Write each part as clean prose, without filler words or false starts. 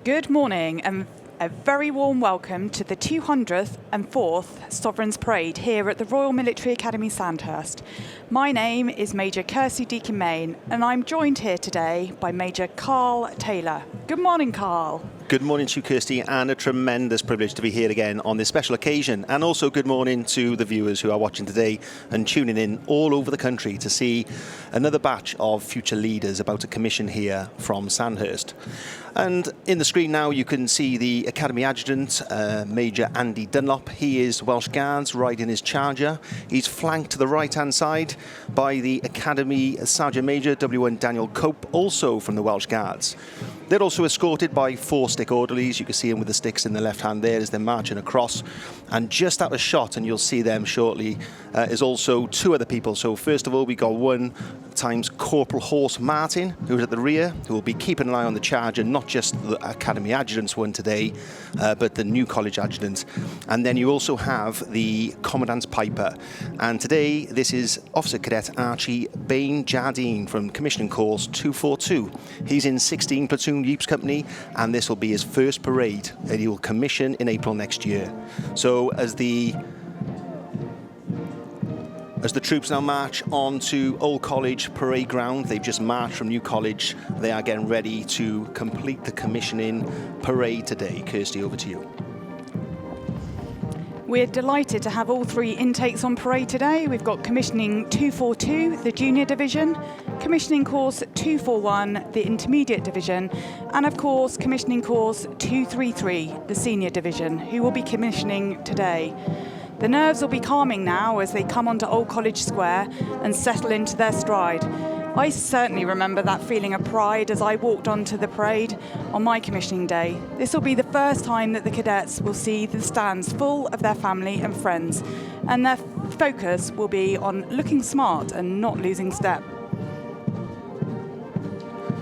Good morning and a very warm welcome to the 204th Sovereign's Parade here at the Royal Military Academy Sandhurst. My name is Major Kirsty Deakin-Main and I'm joined here today by Major Carl Taylor. Good morning, Carl. Good morning to you, Kirsty, and a tremendous privilege to be here again on this special occasion. And also good morning to the viewers who are watching today and tuning in all over the country to see another batch of future leaders about to commission here from Sandhurst. And in the screen now you can see the Academy Adjutant, Major Andy Dunlop. He is Welsh Guards riding his Charger. He's flanked to the right-hand side by the Academy Sergeant Major W1 Daniel Cope, also from the Welsh Guards. They're also escorted by 4 stick orderlies. You can see them with the sticks in the left hand there as they're marching across. And just out of shot, and you'll see them shortly, is also 2 other people. So first of all, we got 1 times Corporal Horse Martin, who's at the rear, who will be keeping an eye on the Charger, not just the Academy Adjutant's one today, but the new College Adjutant. And then you also have the Commandant's Piper. And today, this is Officer Cadet Archie Bain Jardine from Commissioning Course 242. He's in 16 Platoon Yeeps Company, and this will be his first parade that he will commission in April next year. So as the troops now march on to Old College Parade Ground, they've just marched from New College. They are getting ready to complete the commissioning parade today. Kirsty, over to you. We're delighted to have all 3 intakes on parade today. We've got Commissioning 242, the Junior Division, Commissioning Course 241, the Intermediate Division, and of course Commissioning Course 233, the Senior Division, who will be commissioning today. The nerves will be calming now as they come onto Old College Square and settle into their stride. I certainly remember that feeling of pride as I walked onto the parade on my commissioning day. This will be the first time that the cadets will see the stands full of their family and friends, and their focus will be on looking smart and not losing step.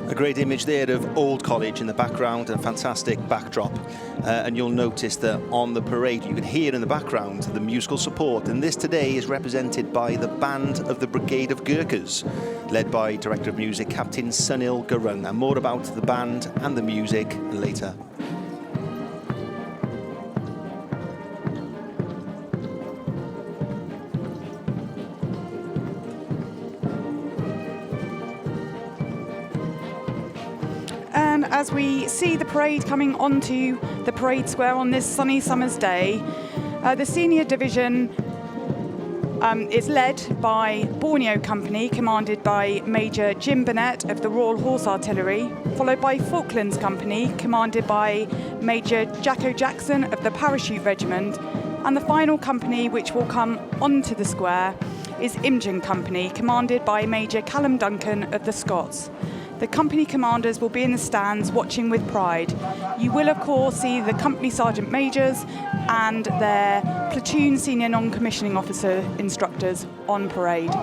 A great image there of Old College in the background, and a fantastic backdrop. And you'll notice that on the parade you can hear in the background the musical support, and this today is represented by the Band of the Brigade of Gurkhas, led by Director of Music Captain Sunil Gurung. And more about the band and the music later. As we see the parade coming onto the parade square on this sunny summer's day, the Senior Division is led by Borneo Company, commanded by Major Jim Burnett of the Royal Horse Artillery, followed by Falklands Company, commanded by Major Jacko Jackson of the Parachute Regiment, and the final company which will come onto the square is Imjin Company, commanded by Major Callum Duncan of the Scots. The company commanders will be in the stands watching with pride. You will of course see the company sergeant majors and their platoon senior non-commissioning officer instructors on parade.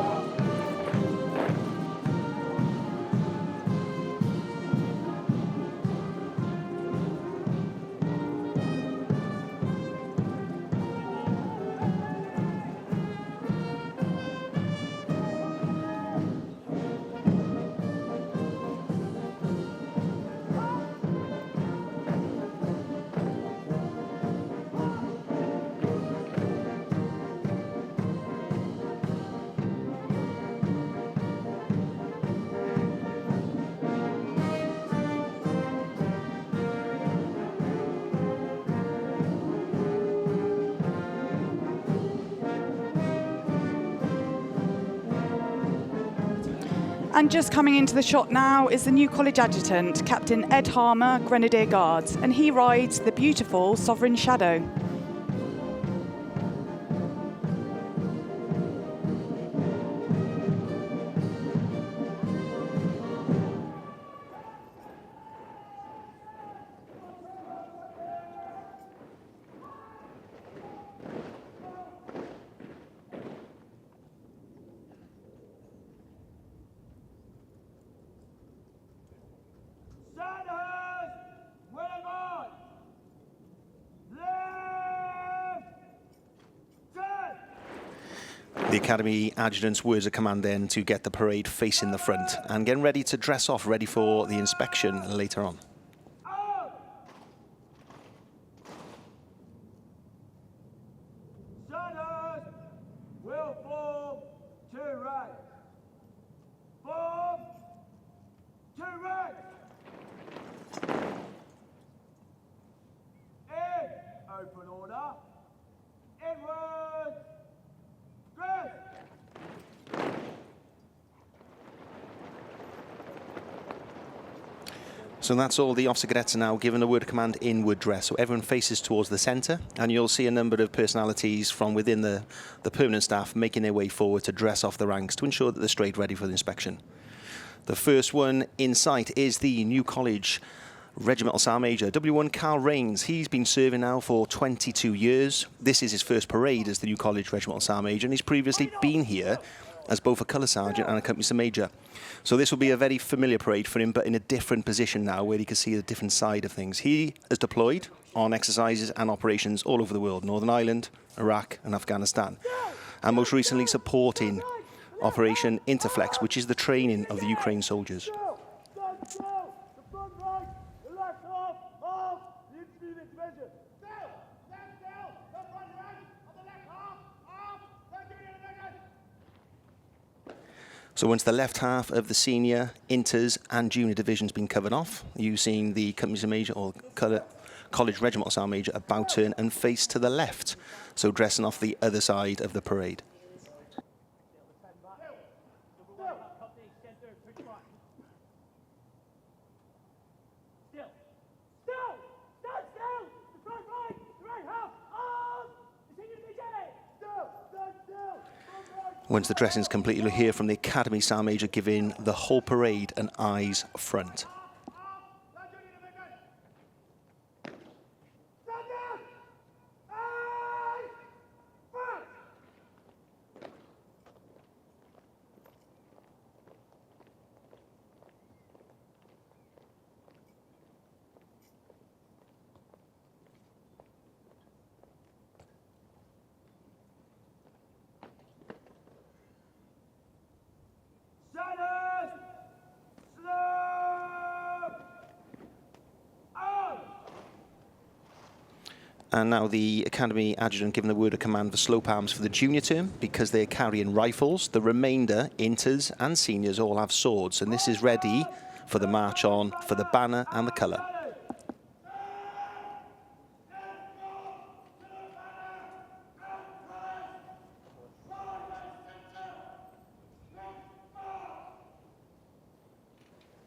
And just coming into the shot now is the new College Adjutant, Captain Ed Harmer, Grenadier Guards, and he rides the beautiful Sovereign Shadow. The Academy Adjutant's words of command then to get the parade facing the front and getting ready to dress off, ready for the inspection later on. So that's all. The officer cadets are now given a word of command in wood dress. So everyone faces towards the centre, and you'll see a number of personalities from within the permanent staff making their way forward to dress off the ranks to ensure that they're straight ready for the inspection. The first one in sight is the New College Regimental Sergeant Major, W1 Carl Rains. He's been serving now for 22 years. This is his first parade as the New College Regimental Sergeant Major, and he's previously been here as both a colour sergeant and a company sergeant major. So this will be a very familiar parade for him, but in a different position now, where he can see the different side of things. He has deployed on exercises and operations all over the world: Northern Ireland, Iraq and Afghanistan, and most recently supporting Operation Interflex, which is the training of the Ukraine soldiers. So once the left half of the senior, inters and junior division's been covered off, you've seen the company sergeant major or college regimental sergeant major about turn and face to the left, so dressing off the other side of the parade. Once the dressing's complete, you'll hear from the Academy Sergeant Major giving the whole parade an eyes front. And now the Academy Adjutant giving the word of command for slope arms for the junior term, because they're carrying rifles. The remainder, inters and seniors, all have swords, and this is ready for the march on for the banner and the colour.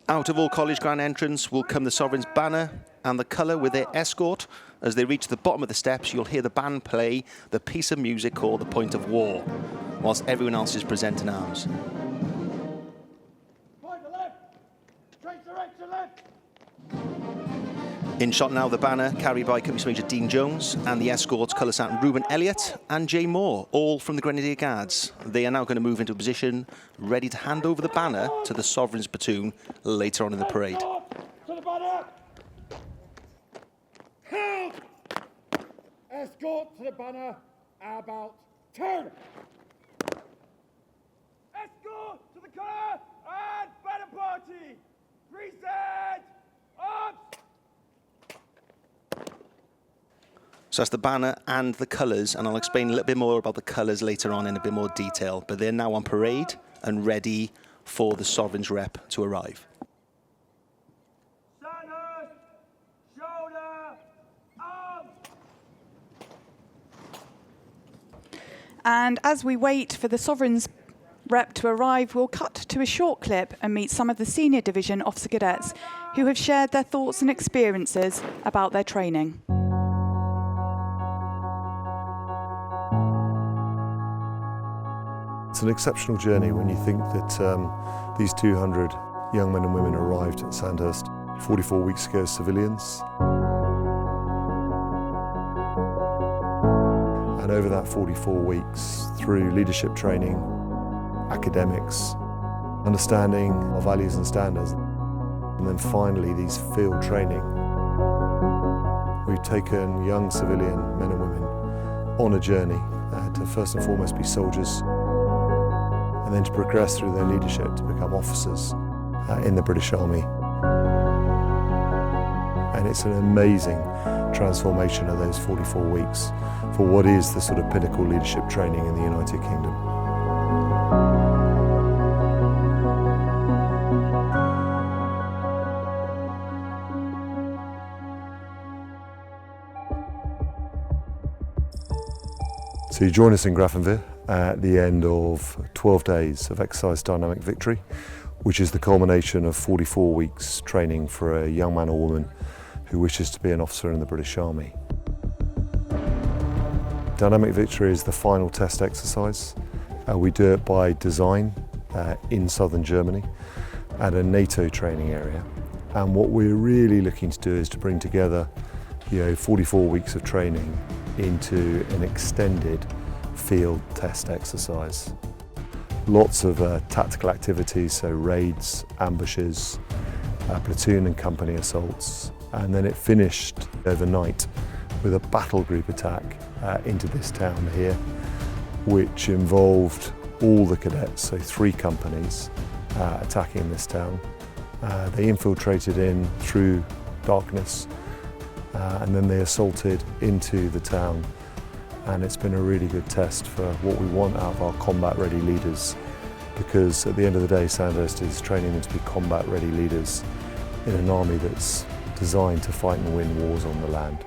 Out of all college grand entrance will come the Sovereign's banner and the colour with their escort. As they reach the bottom of the steps, you'll hear the band play the piece of music called The Point of War, whilst everyone else is presenting arms. Point to left! Straight direction left! In shot now, the banner carried by Company Sergeant Major Dean Jones and the escorts Colour Sergeant Reuben Elliott and Jay Moore, all from the Grenadier Guards. They are now going to move into a position ready to hand over the banner to the Sovereign's platoon later on in the parade. To the banner! Help! Escort to the banner, about turn! Escort to the colour and banner party! Present! Arms! So that's the banner and the colours, and I'll explain a little bit more about the colours later on in a bit more detail. But they're now on parade and ready for the Sovereign's rep to arrive. Sandhurst! Shoulder! Arms! And as we wait for the Sovereign's rep to arrive, we'll cut to a short clip and meet some of the senior division officer cadets who have shared their thoughts and experiences about their training. It's an exceptional journey when you think that these 200 young men and women arrived at Sandhurst 44 weeks ago as civilians. And over that 44 weeks, through leadership training, academics, understanding our values and standards, and then finally these field training, we've taken young civilian men and women on a journey to first and foremost be soldiers, and then to progress through their leadership to become officers in the British Army. And it's an amazing transformation of those 44 weeks for what is the sort of pinnacle leadership training in the United Kingdom. So you join us in Grafenwehr at the end of 12 days of exercise dynamic victory, which is the culmination of 44 weeks training for a young man or woman who wishes to be an officer in the British Army. Dynamic Victory is the final test exercise. We do it by design in southern Germany at a NATO training area. And what we're really looking to do is to bring together 44 weeks of training into an extended field test exercise. Lots of tactical activities, so raids, ambushes, platoon and company assaults, and then it finished overnight with a battle group attack into this town here, which involved all the cadets, so 3 companies attacking this town. They infiltrated in through darkness and then they assaulted into the town, and it's been a really good test for what we want out of our combat ready leaders, because at the end of the day Sandhurst is training them to be combat ready leaders in an army that's designed to fight and win wars on the land.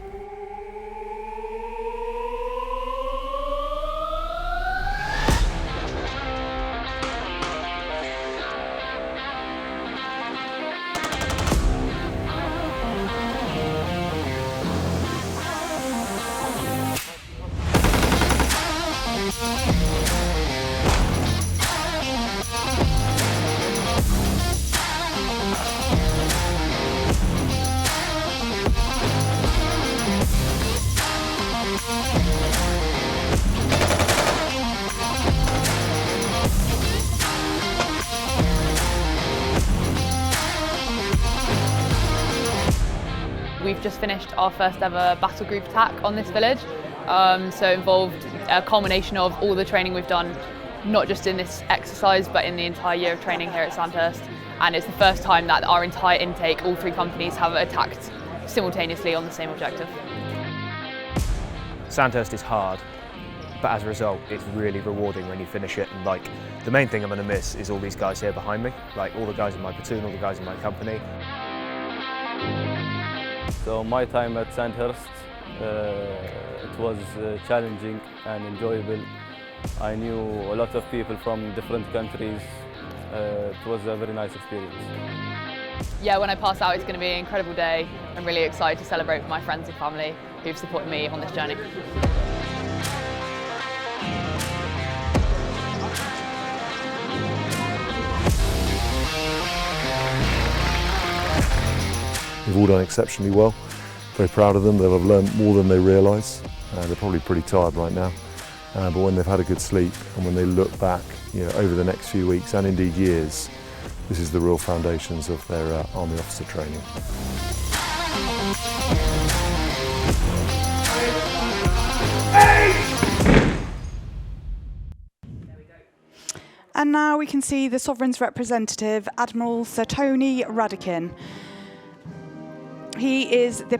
We've just finished our first ever battle group attack on this village, so it involved a culmination of all the training we've done, not just in this exercise but in the entire year of training here at Sandhurst, and it's the first time that our entire intake, all 3 companies, have attacked simultaneously on the same objective. Sandhurst is hard, but as a result it's really rewarding when you finish it, and like the main thing I'm going to miss is all these guys here behind me, like all the guys in my platoon, all the guys in my company. So my time at Sandhurst, it was challenging and enjoyable. I knew a lot of people from different countries. It was a very nice experience. Yeah, when I pass out it's going to be an incredible day. I'm really excited to celebrate with my friends and family who've supported me on this journey. They've all done exceptionally well. Very proud of them. They'll have learned more than they realise. They're probably pretty tired right now. But when they've had a good sleep and when they look back over the next few weeks and indeed years, this is the real foundations of their Army officer training. And now we can see the Sovereign's representative, Admiral Sir Tony Radakin. He is the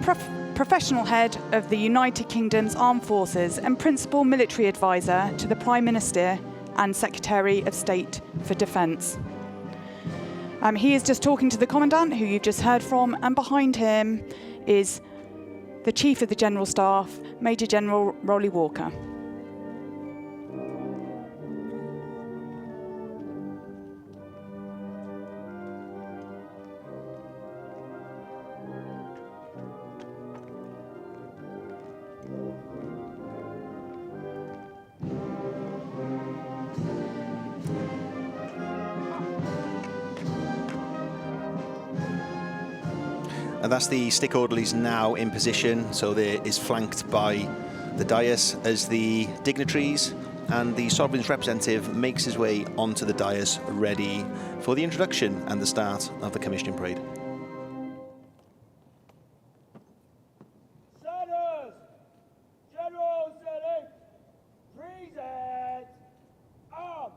professional head of the United Kingdom's Armed Forces and principal military advisor to the Prime Minister and Secretary of State for Defence. He is just talking to the Commandant, who you've just heard from, and behind him is the Chief of the General Staff, Major General Rolly Walker. And that's the stick orderlies now in position, so there is flanked by the dais as the dignitaries, and the Sovereign's representative makes his way onto the dais, ready for the introduction and the start of the commissioning parade. Sandhurst, General Select, present, arms.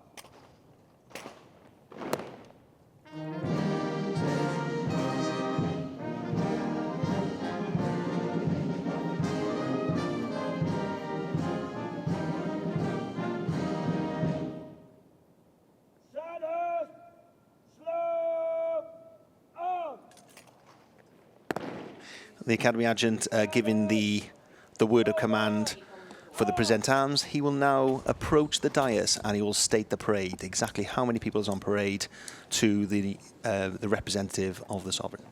Sandhurst, slow, arms. The Academy Adjutant giving the word of command for For the present-arms, he will now approach the dais and he will state the parade, exactly how many people is on parade to the representative of the Sovereign.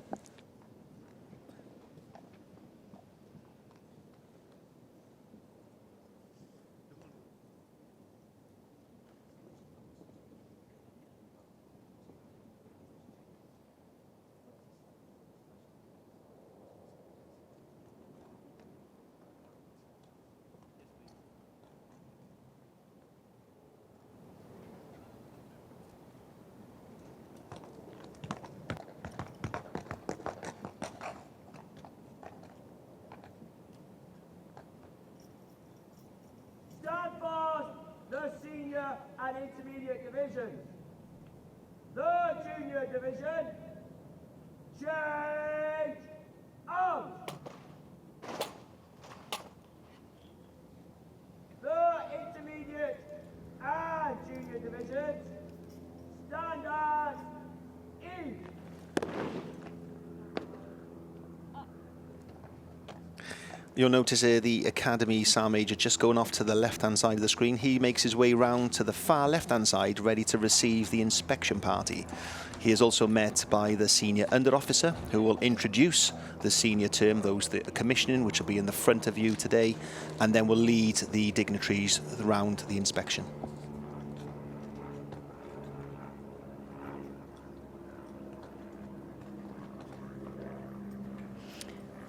Stand fast, the senior and intermediate divisions. The junior division, change arms. The intermediate and junior divisions, stand at ease. You'll notice here the Academy Sergeant Major just going off to the left-hand side of the screen. He makes his way round to the far left-hand side, ready to receive the inspection party. He is also met by the senior under officer, who will introduce the senior term, those that are commissioning, which will be in the front of you today, and then will lead the dignitaries around the inspection.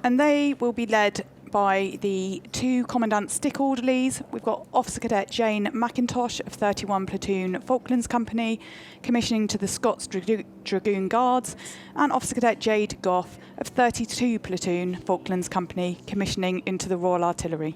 And they will be led by the two Commandant Stick Orderlies. We've got Officer Cadet Jane McIntosh of 31 Platoon Falklands Company, commissioning to the Scots Dragoon Guards, and Officer Cadet Jade Goff of 32 Platoon Falklands Company, commissioning into the Royal Artillery.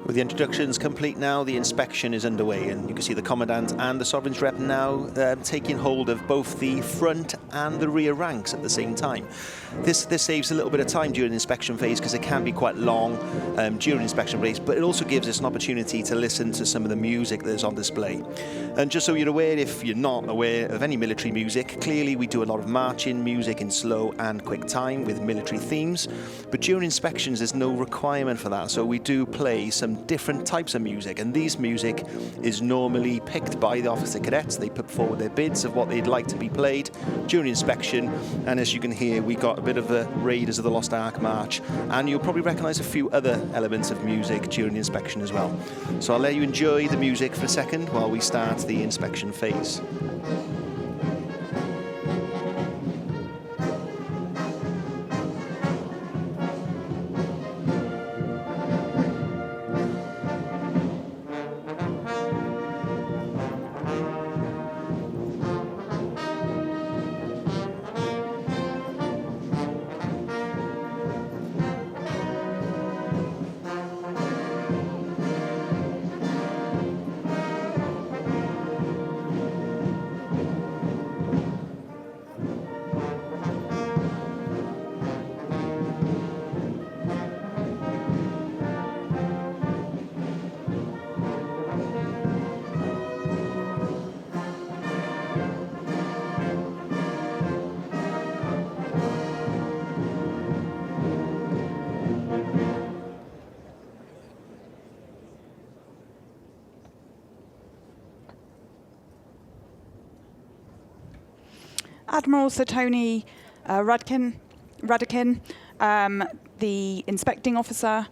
With the introductions complete now, the inspection is underway, and you can see the Commandant and the Sovereign's Rep now taking hold of both the front and the rear ranks at the same time. This saves a little bit of time during the inspection phase because it can be quite long during the inspection phase, but it also gives us an opportunity to listen to some of the music that is on display. And just so you're aware, if you're not aware of any military music, clearly we do a lot of marching music in slow and quick time with military themes, but during inspections there's no requirement for that, so we do play some different types of music, and these music is normally picked by the Officer Cadets. They put forward their bids of what they'd like to be played during inspection, and as you can hear, we got a bit of the Raiders of the Lost Ark march, and you'll probably recognise a few other elements of music during the inspection as well. So I'll let you enjoy the music for a second while we start the inspection phase. Admiral Sir Tony Radakin, the inspecting officer,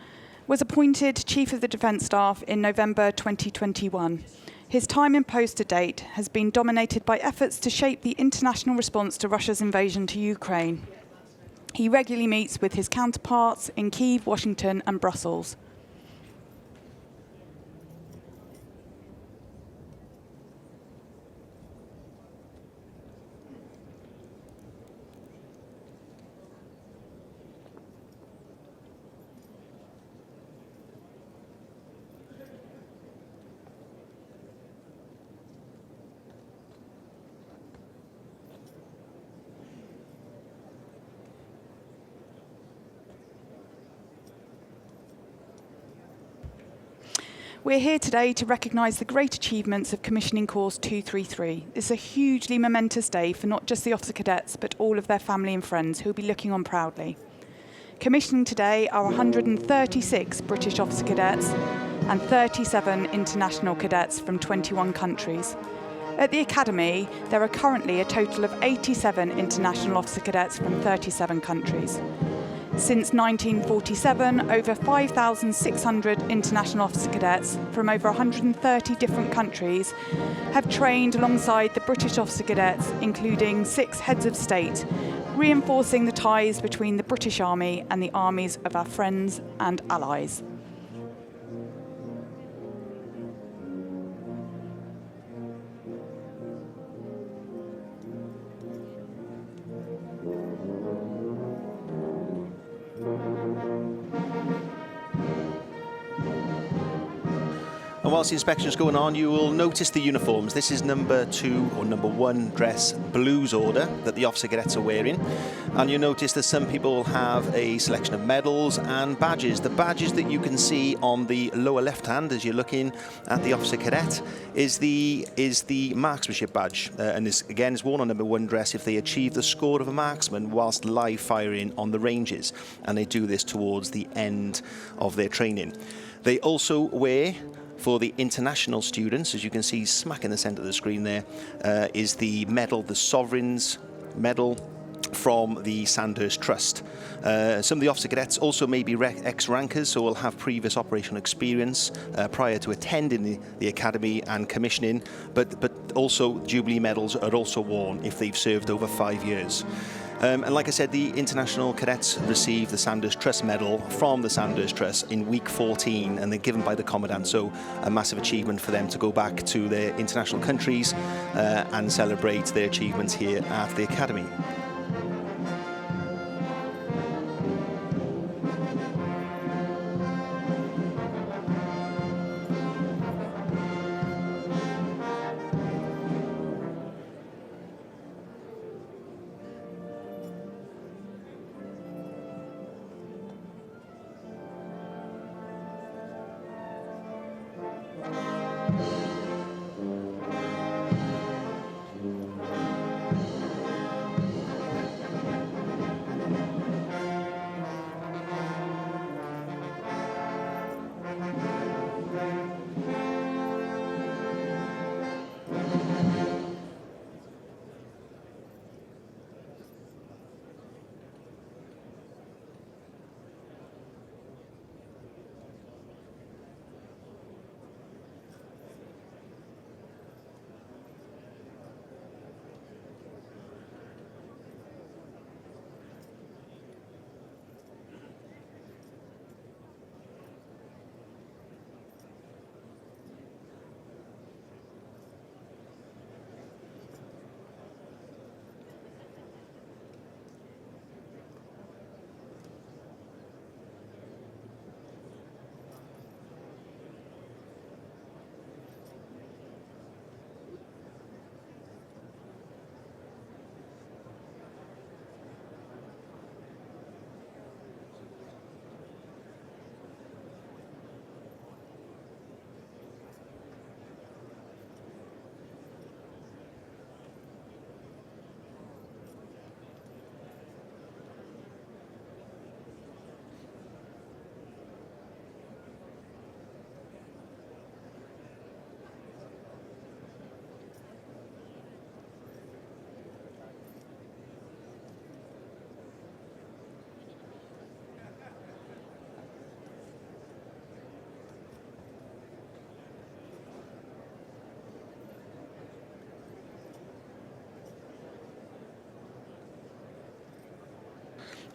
was appointed Chief of the Defence Staff in November 2021. His time in post to date has been dominated by efforts to shape the international response to Russia's invasion to Ukraine. He regularly meets with his counterparts in Kyiv, Washington and Brussels. We're here today to recognise the great achievements of Commissioning Course 233. It's a hugely momentous day for not just the Officer Cadets, but all of their family and friends who will be looking on proudly. Commissioning today are 136 British Officer Cadets and 37 international cadets from 21 countries. At the Academy, there are currently a total of 87 international officer cadets from 37 countries. Since 1947, over 5,600 international officer cadets from over 130 different countries have trained alongside the British officer cadets, including 6 heads of state, reinforcing the ties between the British Army and the armies of our friends and allies. And whilst the inspection is going on, you will notice the uniforms. This is number 2 or number 1 dress blues order that the officer cadets are wearing. And you notice that some people have a selection of medals and badges. The badges that you can see on the lower left hand as you're looking at the officer cadet is the marksmanship badge. And this again is worn on number 1 dress if they achieve the score of a marksman whilst live firing on the ranges. And they do this towards the end of their training. They also wear, for the international students, as you can see smack in the centre of the screen there, is the medal, the Sovereign's Medal from the Sandhurst Trust. Some of the officer cadets also may be ex-rankers, so will have previous operational experience prior to attending the academy and commissioning, but also Jubilee medals are also worn if they've served over 5 years. And like I said, the international cadets received the Sandhurst Trust Medal from the Sandhurst Trust in week 14, and they're given by the Commandant, so a massive achievement for them to go back to their international countries and celebrate their achievements here at the Academy.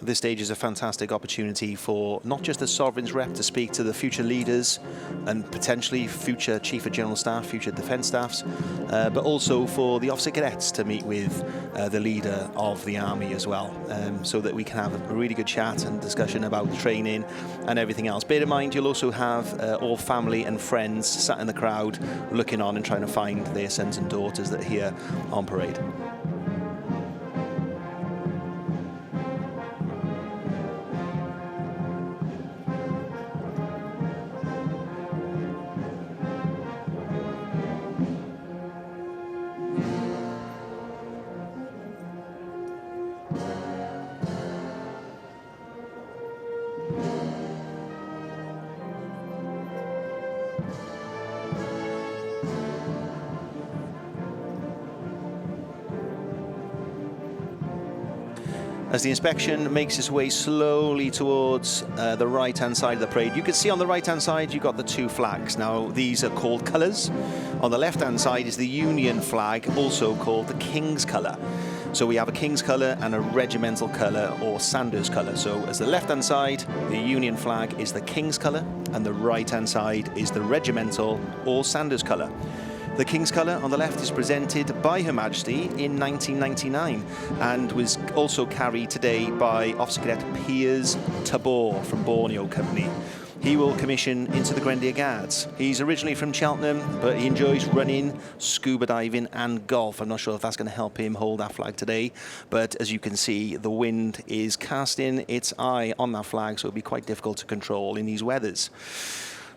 This stage is a fantastic opportunity for not just the Sovereign's rep to speak to the future leaders and potentially future Chief of General Staff, future Defence Staffs, but also for the Officer Cadets to meet with the leader of the Army as well, so that we can have a really good chat and discussion about training and everything else. Bear in mind, you'll also have all family and friends sat in the crowd looking on and trying to find their sons and daughters that are here on parade. As the inspection makes its way slowly towards the right-hand side of the parade, you can see on the right-hand side you've got the two flags. Now, these are called colours. On the left-hand side is the Union flag, also called the King's colour. So we have a King's colour and a regimental colour, or Sandhurst colour. So as the left-hand side, the Union flag is the King's colour, and the right-hand side is the regimental or Sandhurst colour. The King's colour on the left is presented by Her Majesty in 1999 and was also carried today by Officer Cadet Piers Tabor from Borneo Company. He will commission into the Grenadier Guards. He's originally from Cheltenham, but he enjoys running, scuba diving and golf. I'm not sure if that's going to help him hold that flag today, but as you can see, the wind is casting its eye on that flag, so it'll be quite difficult to control in these weathers.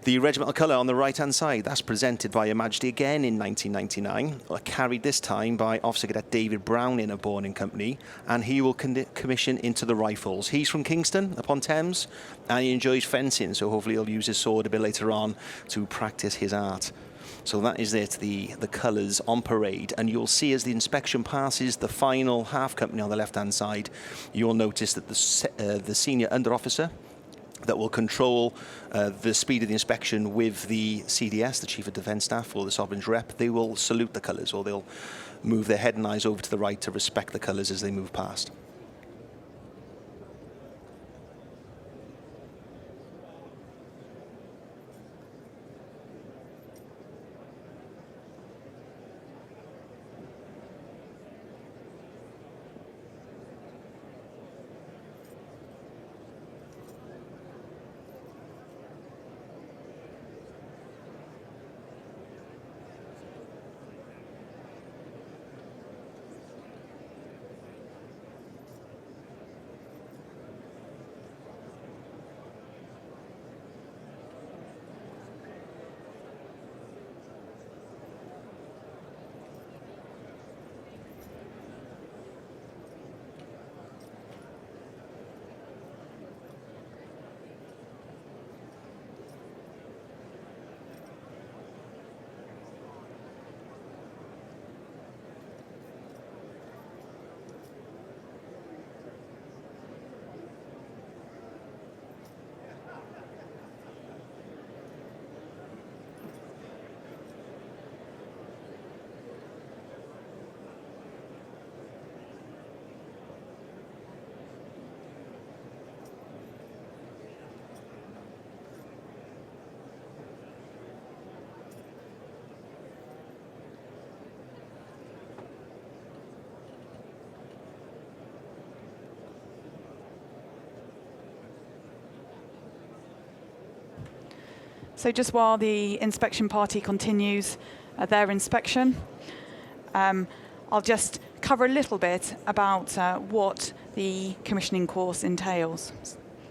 The regimental colour on the right-hand side, that's presented by Her Majesty again in 1999, carried this time by Officer Cadet David Browning of Borneo Company, and he will commission into the Rifles. He's from Kingston upon Thames, and he enjoys fencing, so hopefully he'll use his sword a bit later on to practice his art. So that is it, the colours on parade, and you'll see as the inspection passes the final half company on the left-hand side, you'll notice that the senior under officer that will control the speed of the inspection with the CDS, the Chief of Defence Staff, or the Sovereign's Rep, they will salute the colours, or they'll move their head and eyes over to the right to respect the colours as they move past. So just while the inspection party continues their inspection, I'll just cover a little bit about what the commissioning course entails.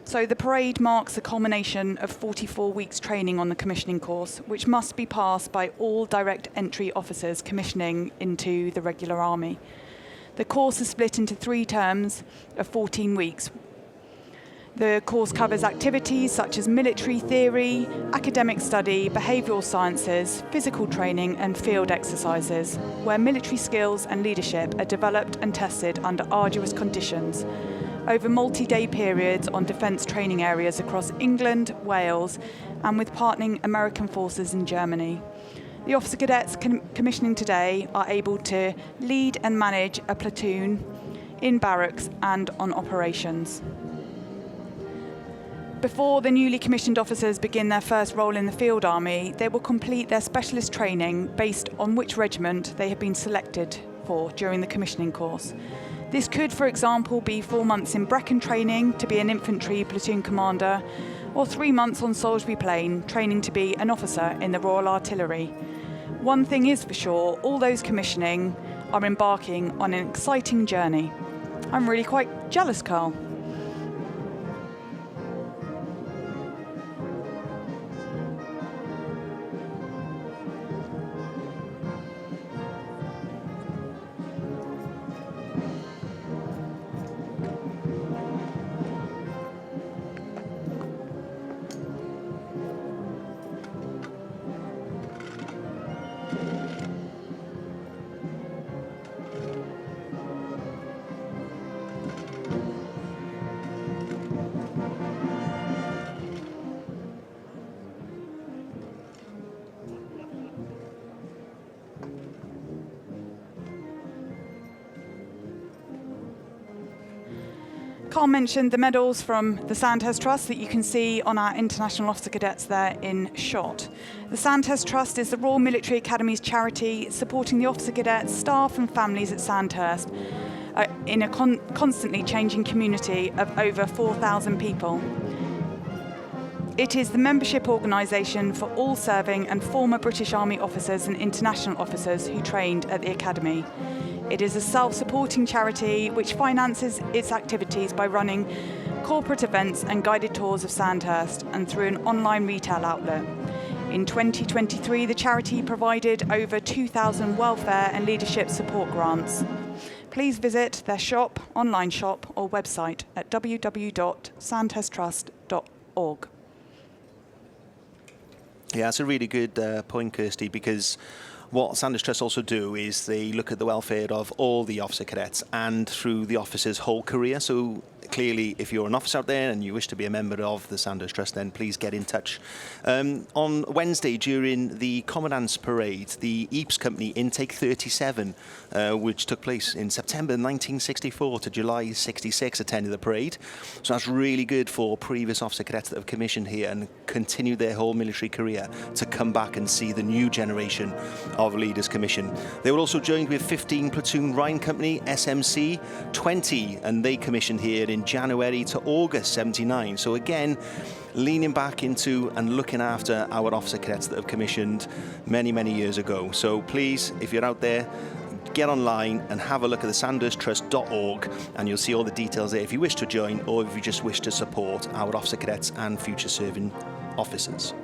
So the parade marks the culmination of 44 weeks training on the commissioning course, which must be passed by all direct entry officers commissioning into the regular army. The course is split into 3 terms of 14 weeks. The course covers activities such as military theory, academic study, behavioural sciences, physical training and field exercises, where military skills and leadership are developed and tested under arduous conditions over multi-day periods on defence training areas across England, Wales and with partnering American forces in Germany. The officer cadets commissioning today are able to lead and manage a platoon in barracks and on operations. Before the newly commissioned officers begin their first role in the field army, they will complete their specialist training based on which regiment they have been selected for during the commissioning course. This could, for example, be 4 months in Brecon training to be an infantry platoon commander, or 3 months on Salisbury Plain training to be an officer in the Royal Artillery. One thing is for sure, all those commissioning are embarking on an exciting journey. I'm really quite jealous, Carl. Carl mentioned the medals from the Sandhurst Trust that you can see on our International Officer Cadets there in shot. The Sandhurst Trust is the Royal Military Academy's charity supporting the Officer Cadets, staff and families at Sandhurst in a constantly changing community of over 4,000 people. It is the membership organisation for all serving and former British Army officers and international officers who trained at the Academy. It is a self-supporting charity which finances its activities by running corporate events and guided tours of Sandhurst and through an online retail outlet. In 2023, the charity provided over 2,000 welfare and leadership support grants. Please visit their shop, online shop or website at www.sandhursttrust.org. Yeah, that's a really good point, Kirsty, because what Sandhurst Trust also do is they look at the welfare of all the officer cadets and through the officer's whole career. So clearly, if you're an officer out there and you wish to be a member of the Sandhurst Trust, then please get in touch. On Wednesday, during the Commandant's Parade, the EAPS Company Intake 37, which took place in September 1964 to July 66, attended the parade. So that's really good for previous officer cadets that have commissioned here and continued their whole military career to come back and see the new generation of leaders commission. They were also joined with 15 Platoon Rhine Company SMC 20, and they commissioned here in January to August 79. So again, leaning back into and looking after our officer cadets that have commissioned many, many years ago. So please, if you're out there, get online and have a look at the sandhursttrust.org and you'll see all the details there if you wish to join or if you just wish to support our officer cadets and future serving officers.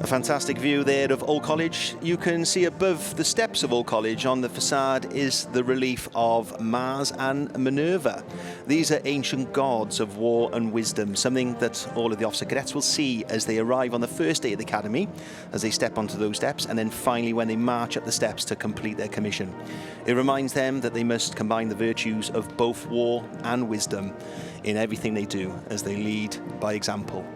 A fantastic view there of Old College. You can see above the steps of Old College on the facade is the relief of Mars and Minerva. These are ancient gods of war and wisdom, something that all of the officer cadets will see as they arrive on the first day of the academy, as they step onto those steps, and then finally when they march up the steps to complete their commission. It reminds them that they must combine the virtues of both war and wisdom in everything they do as they lead by example.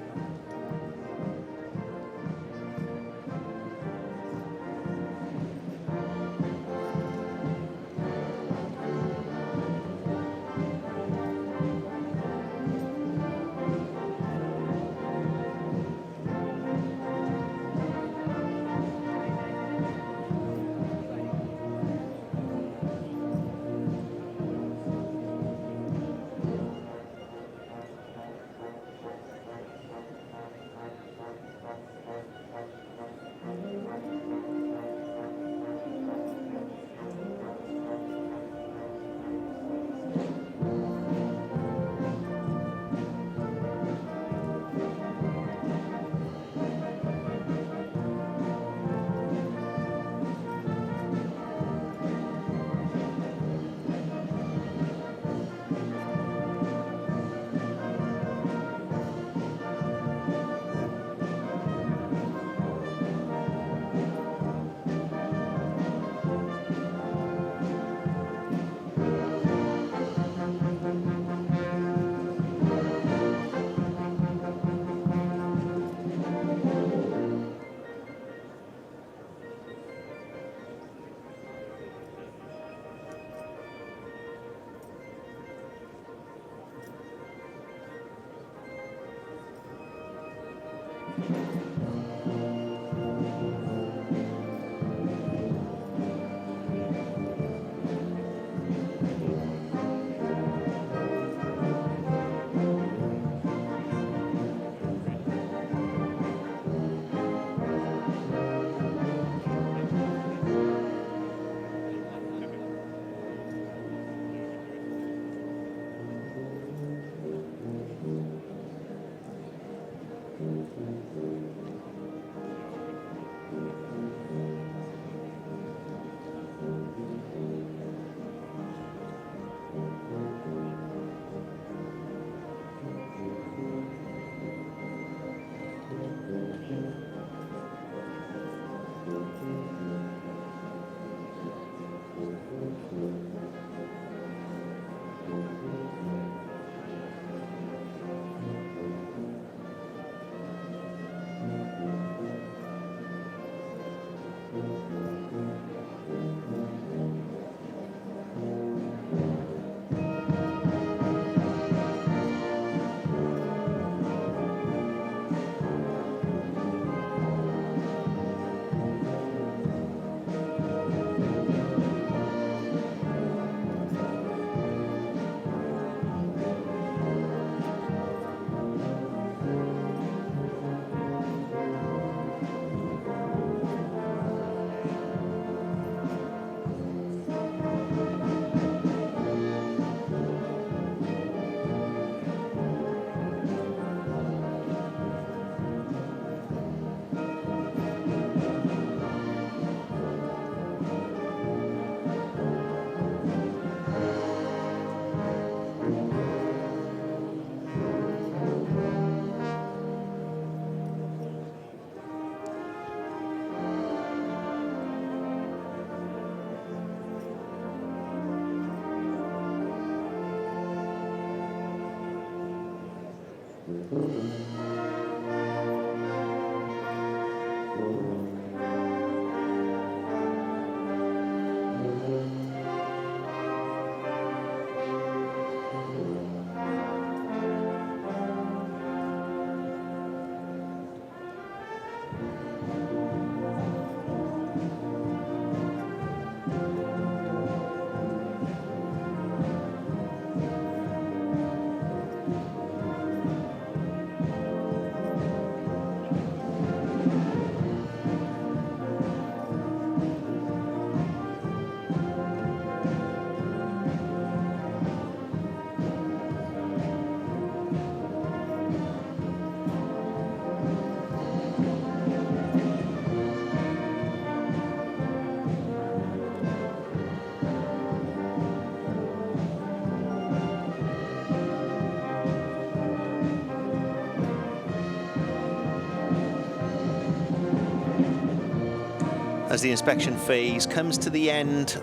As the inspection phase comes to the end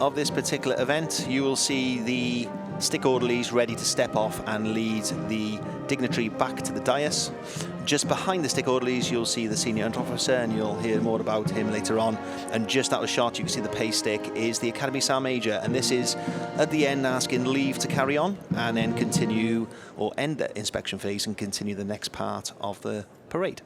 of this particular event, you will see the stick orderlies ready to step off and lead the dignitary back to the dais. Just behind the stick orderlies, you'll see the senior officer, and you'll hear more about him later on. And just out of shot, you can see the pay stick is the Academy Sergeant Major, and this is at the end asking leave to carry on and then continue or end the inspection phase and continue the next part of the parade.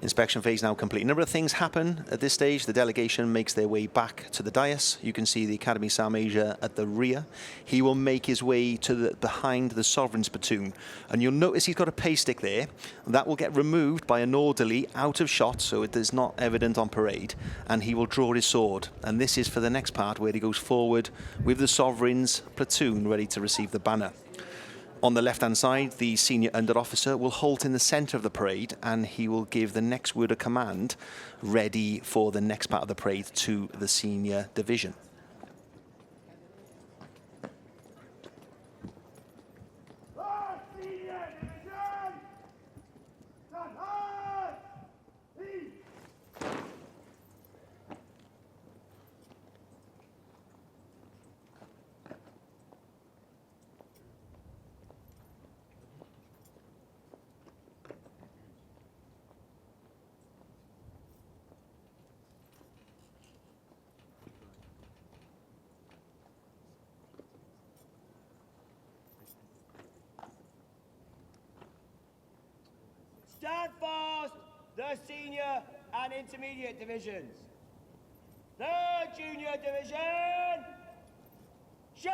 Inspection phase now complete. A number of things happen at this stage. The delegation makes their way back to the dais. You can see the Academy Sergeant Major at the rear. He will make his way to behind the Sovereign's platoon. And you'll notice he's got a pay stick there. That will get removed by an orderly out of shot, so it is not evident on parade. And he will draw his sword. And this is for the next part, where he goes forward with the Sovereign's platoon ready to receive the banner. On the left-hand side, the senior under officer will halt in the centre of the parade, and he will give the next word of command ready for the next part of the parade to the senior division. Stand fast, the senior and intermediate divisions. The junior division, shoot!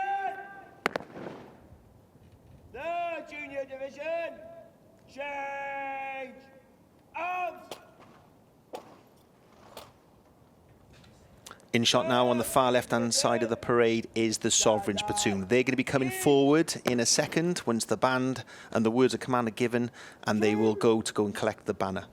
The junior division, change arms! In shot now on the far left-hand side of the parade is the Sovereign's platoon. They're going to be coming forward in a second once the band and the words of command are given, and they will go and collect the banner.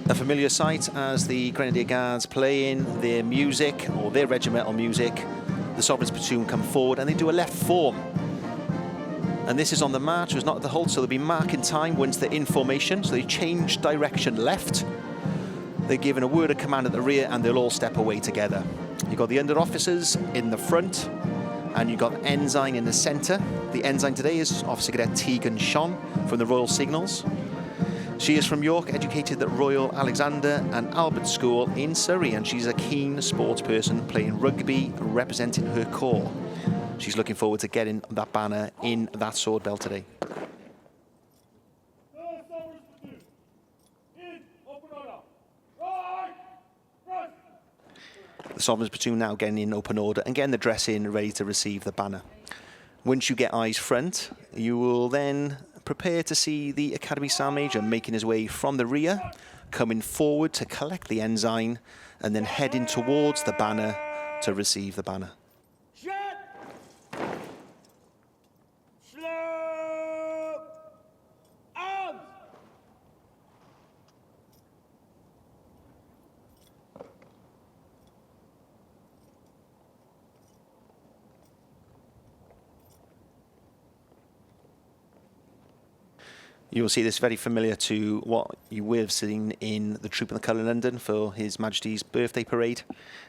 A familiar sight as the Grenadier Guards play in their music, or their regimental music. The Sovereign's platoon come forward and they do a left form. And this is on the march, it was not at the halt, so they'll be marking time once they're in formation. So they change direction left. They're given a word of command at the rear and they'll all step away together. You've got the under officers in the front and you've got Ensign in the centre. The Ensign today is Officer Cadet Tegan Sean from the Royal Signals. She is from York, educated at Royal Alexander and Albert School in Surrey, and she's a keen sports person playing rugby, representing her corps. She's looking forward to getting that banner in that sword belt today. The Sovereign's platoon now getting in open order and getting the dress in, ready to receive the banner. Once you get eyes front, you will then prepare to see the Academy Sergeant Major making his way from the rear, coming forward to collect the ensign, and then heading towards the banner to receive the banner. You'll see this very familiar to what you would have seen in the Troop in the Colour London for His Majesty's birthday parade,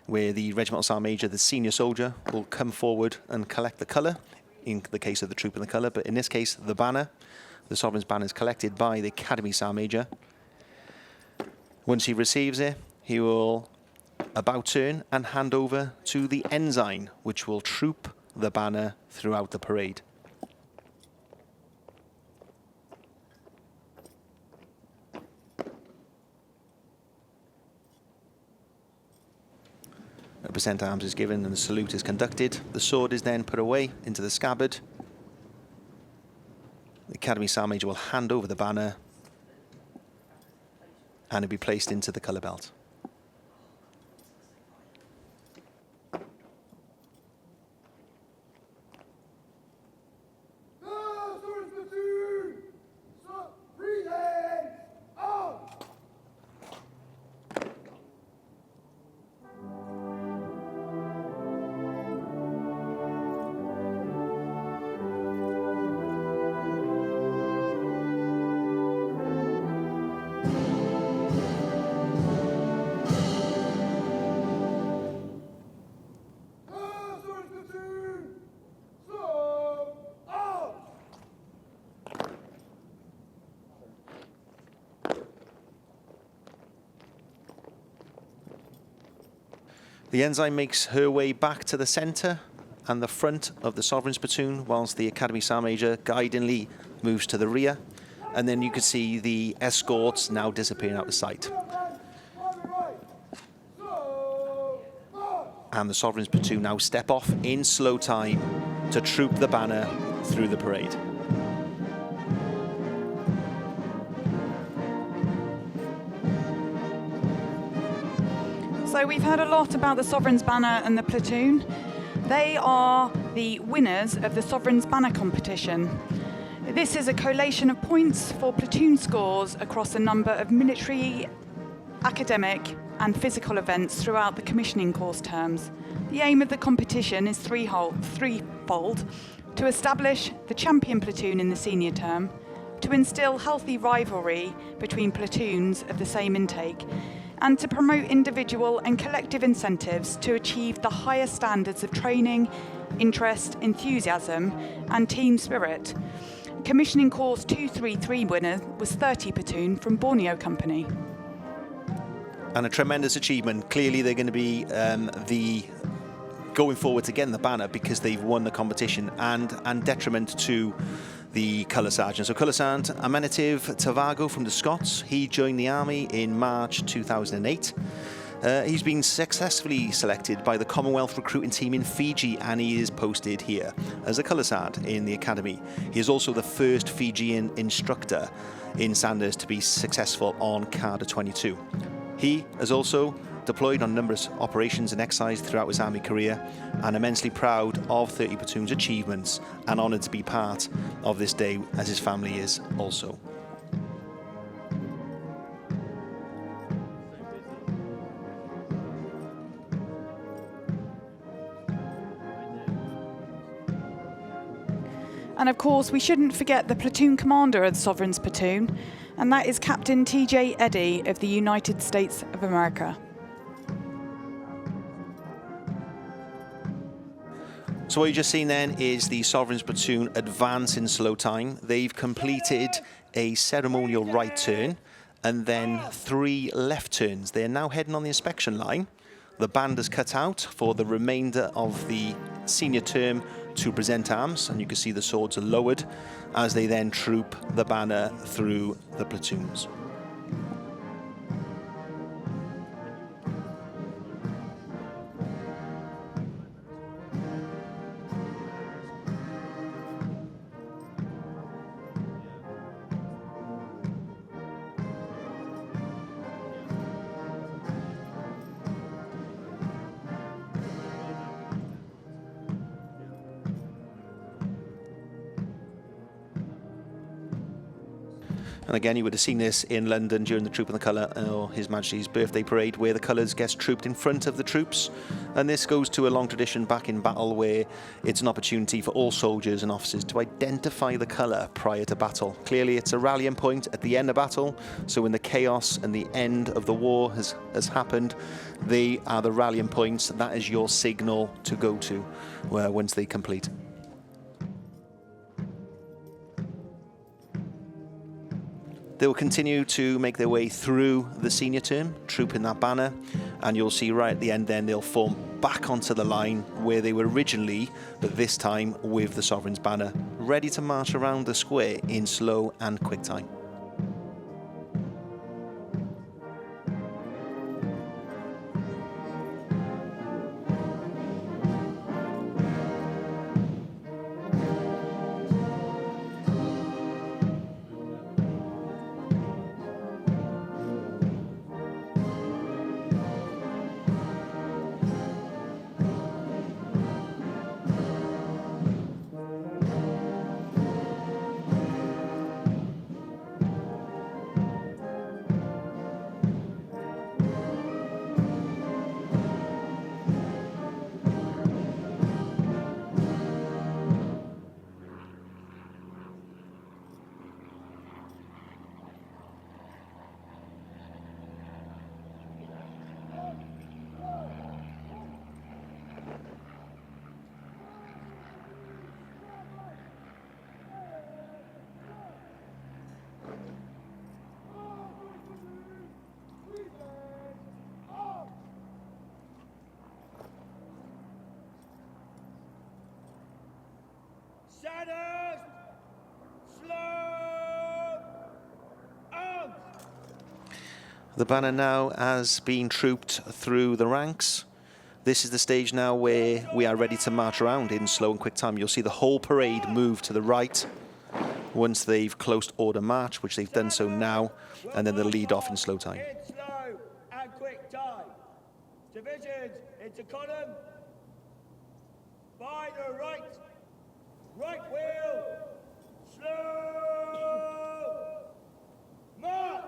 where the Regimental Sergeant Major, the senior soldier, will come forward and collect the colour, in the case of the Troop in the Colour, but in this case, the banner. The Sovereign's banner is collected by the Academy Sergeant Major. Once he receives it, he will about turn and hand over to the ensign, which will troop the banner throughout the parade. A present arms is given and the salute is conducted. The sword is then put away into the scabbard. The Academy Sergeant Major will hand over the banner and it'll be placed into the colour belt. The ensign makes her way back to the centre and the front of the Sovereign's platoon, whilst the Academy Sergeant Major guidingly moves to the rear. And then you can see the escorts now disappearing out of sight. And the Sovereign's platoon now step off in slow time to troop the banner through the parade. So we've heard a lot about the Sovereign's Banner and the platoon. They are the winners of the Sovereign's Banner competition. This is a collation of points for platoon scores across a number of military, academic and physical events throughout the commissioning course terms. The aim of the competition is threefold: to establish the champion platoon in the senior term, to instil healthy rivalry between platoons of the same intake, and to promote individual and collective incentives to achieve the highest standards of training, interest, enthusiasm, and team spirit. Commissioning Course 233 winner was 30 Platoon from Borneo Company. And a tremendous achievement. Clearly they're going to be going forward to getting the banner because they've won the competition, and detriment to the Colour Sergeant. So Colour Sergeant Amenative Tavago from the Scots, he joined the Army in March 2008. He's been successfully selected by the Commonwealth recruiting team in Fiji, and he is posted here as a Colour Sergeant in the Academy. He is also the first Fijian instructor in Sandhurst to be successful on Carter 22. He has also deployed on numerous operations and exercises throughout his Army career, and immensely proud of 30 Platoon's achievements and honoured to be part of this day, as his family is also. And of course, we shouldn't forget the platoon commander of the Sovereign's platoon, and that is Captain T.J. Eddy of the United States of America. So what you've just seen then is the Sovereign's platoon advance in slow time. They've completed a ceremonial right turn, and then 3 left turns. They're now heading on the inspection line. The band is cut out for the remainder of the senior term to present arms, and you can see the swords are lowered as they then troop the banner through the platoons. And again, you would have seen this in London during the Troop of the Colour, or His Majesty's birthday parade, where the colours gets trooped in front of the troops. And this goes to a long tradition back in battle, where it's an opportunity for all soldiers and officers to identify the colour prior to battle. Clearly, it's a rallying point at the end of battle, so when the chaos and the end of the war has happened, they are the rallying points. That is your signal to go to once they complete. They will continue to make their way through the senior term, trooping that banner, and you'll see right at the end then they'll form back onto the line where they were originally, but this time with the Sovereign's banner, ready to march around the square in slow and quick time. Sandhurst! Slow! Arms! The banner now has been trooped through the ranks. This is the stage now where we are ready to march around in slow and quick time. You'll see the whole parade move to the right once they've closed order march, which they've done so now, and then they'll lead off in slow time. In slow and quick time. Divisions into column. By the right. Right wheel. Slow. March.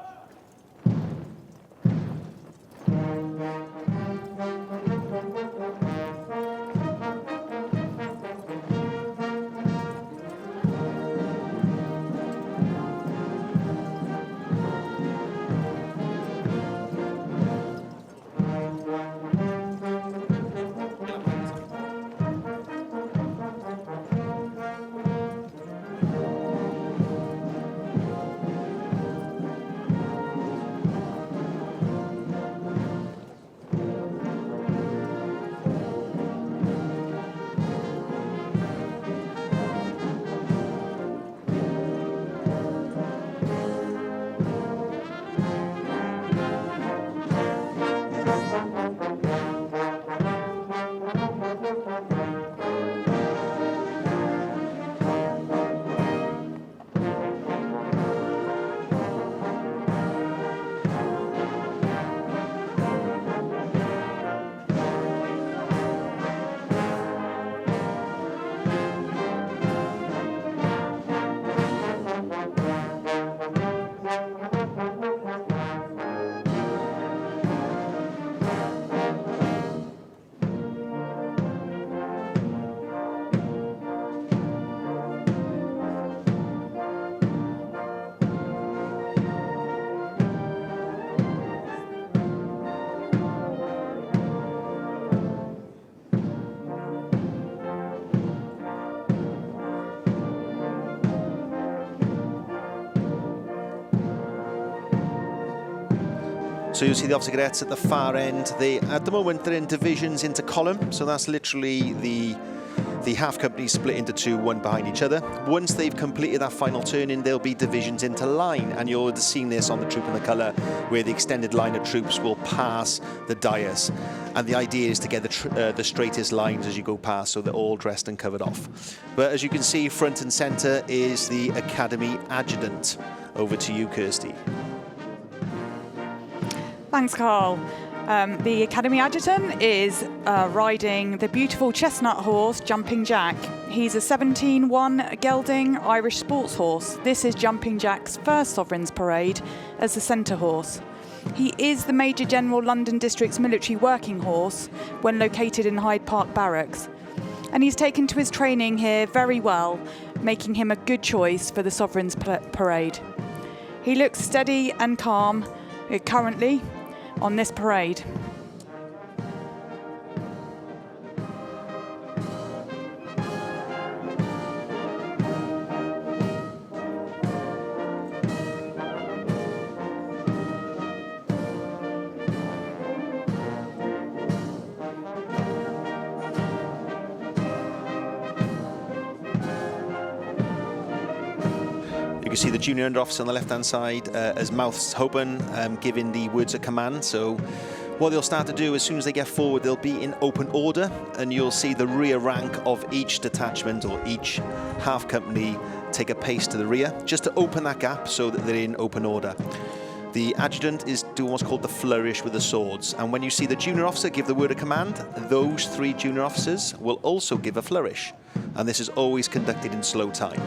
So you'll see the Officer Cadets at the far end. At the moment, they're in divisions into column, so that's literally the half company split into two, one behind each other. Once they've completed that final turn-in, there'll be divisions into line, and you'll have seen this on the Troop in the Colour, where the extended line of troops will pass the dais. And the idea is to get the straightest lines as you go past, so they're all dressed and covered off. But as you can see, front and centre is the Academy Adjutant. Over to you, Kirsty. Thanks, Carl. The Academy Adjutant is riding the beautiful chestnut horse, Jumping Jack. He's a 17-1 gelding Irish sports horse. This is Jumping Jack's first Sovereign's Parade as the centre horse. He is the Major General London District's military working horse when located in Hyde Park Barracks. And he's taken to his training here very well, making him a good choice for the Sovereign's Parade. He looks steady and calm currently on this parade. You can see the junior under officer on the left-hand side as mouths open, giving the words of command. So what they'll start to do as soon as they get forward, they'll be in open order, and you'll see the rear rank of each detachment or each half company take a pace to the rear, just to open that gap so that they're in open order. The adjutant is doing what's called the flourish with the swords, and when you see the junior officer give the word of command, those three junior officers will also give a flourish, and this is always conducted in slow time.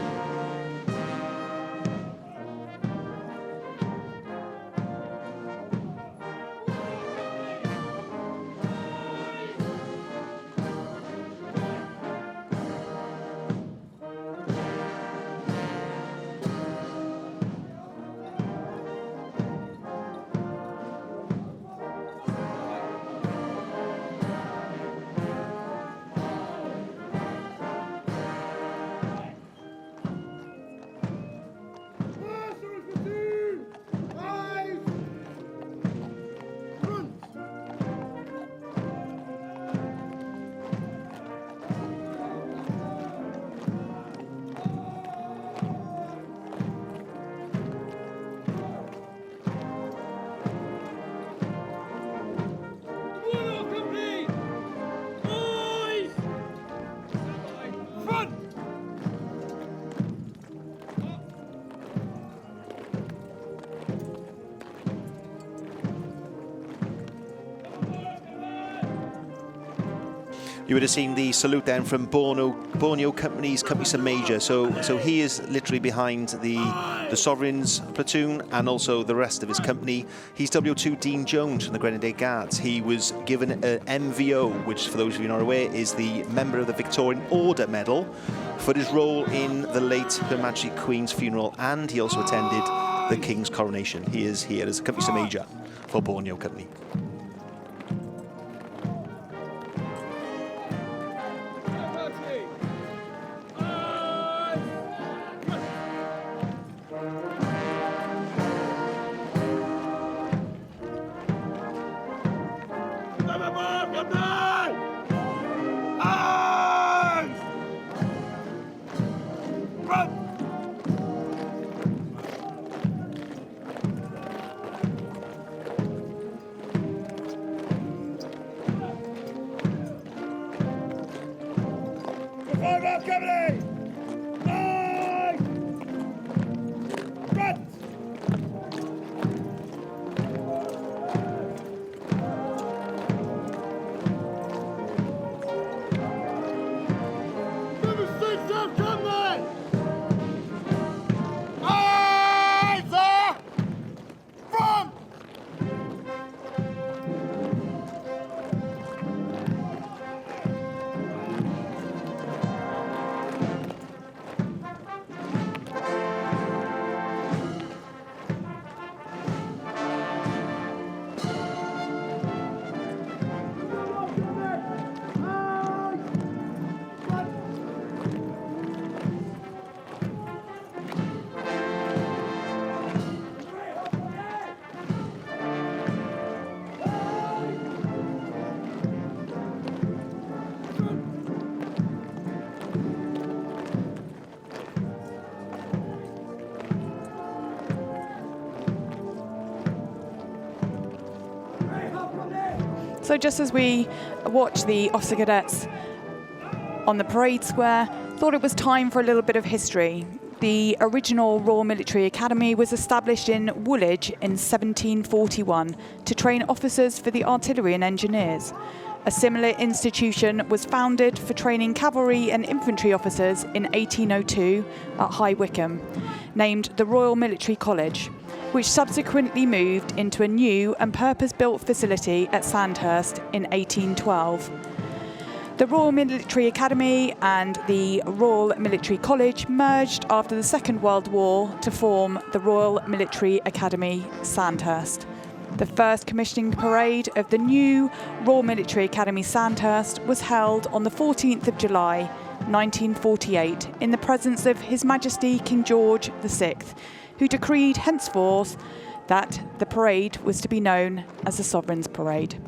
You would have seen the salute then from Borneo Company's Company Sir Major. So he is literally behind the Sovereign's platoon and also the rest of his company. He's W2 Dean Jones from the Grenadier Guards. He was given an MVO, which for those of you not aware is the Member of the Victorian Order Medal, for his role in the late Her Majesty Queen's funeral, and he also attended the King's coronation. He is here as a Company Sir Major for Borneo Company. So just as we watch the Officer Cadets on the parade square, thought it was time for a little bit of history. The original Royal Military Academy was established in Woolwich in 1741 to train officers for the artillery and engineers. A similar institution was founded for training cavalry and infantry officers in 1802 at High Wycombe, named the Royal Military College, which subsequently moved into a new and purpose-built facility at Sandhurst in 1812. The Royal Military Academy and the Royal Military College merged after the Second World War to form the Royal Military Academy Sandhurst. The first commissioning parade of the new Royal Military Academy Sandhurst was held on the 14th of July 1948 in the presence of His Majesty King George VI, who decreed henceforth that the parade was to be known as the Sovereign's Parade.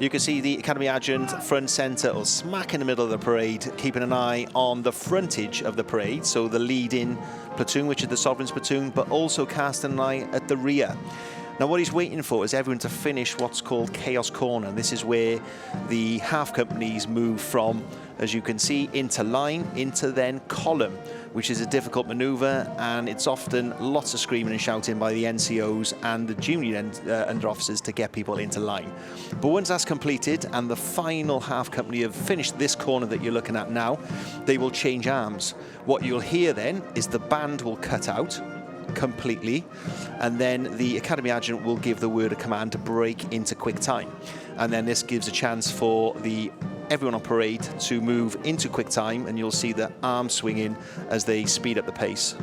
You can see the Academy Adjutant front centre or smack in the middle of the parade, keeping an eye on the frontage of the parade, so the leading platoon, which is the Sovereign's platoon, but also casting an eye at the rear. Now what he's waiting for is everyone to finish what's called Chaos Corner. This is where the half companies move from, as you can see, into line, into then column, which is a difficult manoeuvre, and it's often lots of screaming and shouting by the NCOs and the junior under officers to get people into line. But once that's completed and the final half company have finished this corner that you're looking at now, they will change arms. What you'll hear then is the band will cut out completely, and then the Academy Adjutant will give the word of command to break into quick time. And then this gives a chance for everyone on parade to move into quick time, and you'll see the arms swinging as they speed up the pace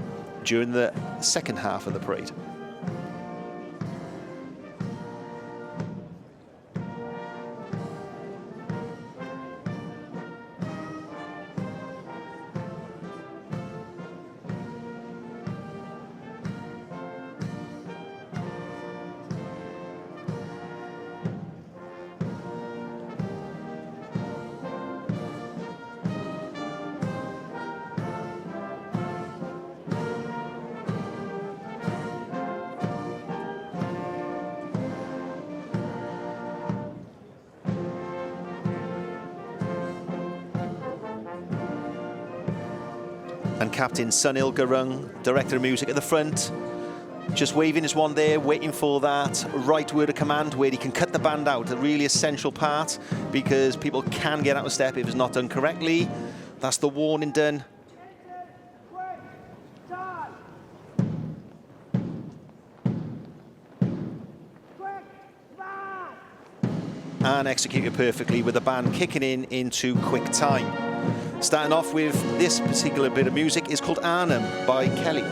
during the second half of the parade. And Captain Sunil Garung, Director of Music at the front, just waving his wand there, waiting for that right word of command where he can cut the band out, a really essential part, because people can get out of step if it's not done correctly. That's the warning done. And executed perfectly with the band kicking in into quick time. Starting off with this particular bit of music is called Arnhem by Kelly.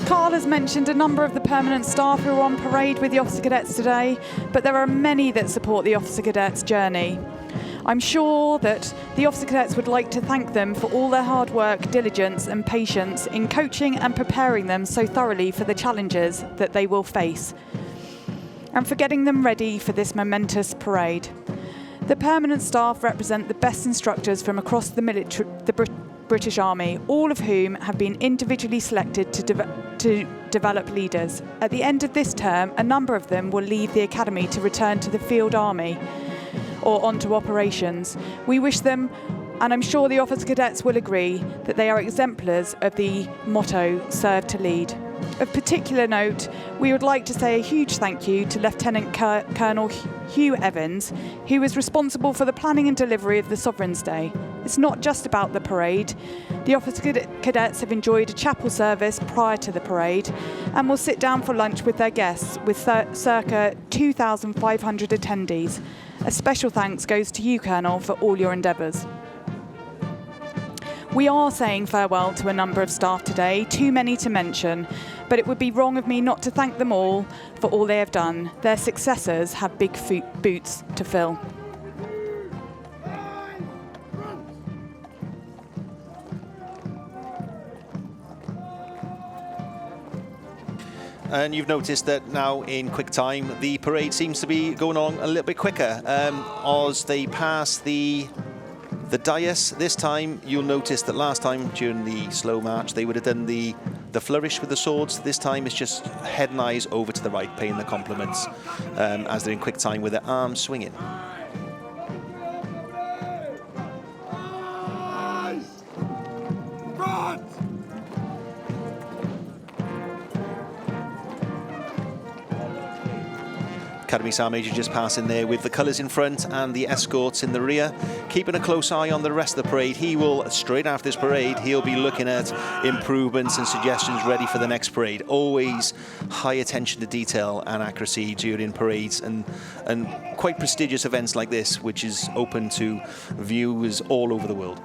Carl has mentioned a number of the permanent staff who are on parade with the Officer Cadets today, but there are many that support the Officer Cadets journey. I'm sure that the Officer Cadets would like to thank them for all their hard work, diligence and patience in coaching and preparing them so thoroughly for the challenges that they will face, and for getting them ready for this momentous parade. The permanent staff represent the best instructors from across the British Army, all of whom have been individually selected to develop leaders. At the end of this term, a number of them will leave the academy to return to the field army or onto operations. We wish them, and I'm sure the Officer Cadets will agree, that they are exemplars of the motto, serve to lead. Of particular note, we would like to say a huge thank you to Lieutenant Colonel Hugh Evans, who was responsible for the planning and delivery of the Sovereign's Day. It's not just about the parade. The Officers Cadets have enjoyed a chapel service prior to the parade and will sit down for lunch with their guests with circa 2,500 attendees. A special thanks goes to you, Colonel, for all your endeavours. We are saying farewell to a number of staff today, too many to mention, but it would be wrong of me not to thank them all for all they have done. Their successors have big boots to fill. And you've noticed that now in quick time, the parade seems to be going on a little bit quicker. As they pass the dais this time, you'll notice that last time during the slow march, they would have done the flourish with the swords. This time it's just head and eyes over to the right, paying the compliments as they're in quick time with their arms swinging. Academy Sergeant Major just passing there with the colours in front and the escorts in the rear, keeping a close eye on the rest of the parade. He will, straight after this parade, he'll be looking at improvements and suggestions ready for the next parade. Always high attention to detail and accuracy during parades and quite prestigious events like this, which is open to viewers all over the world.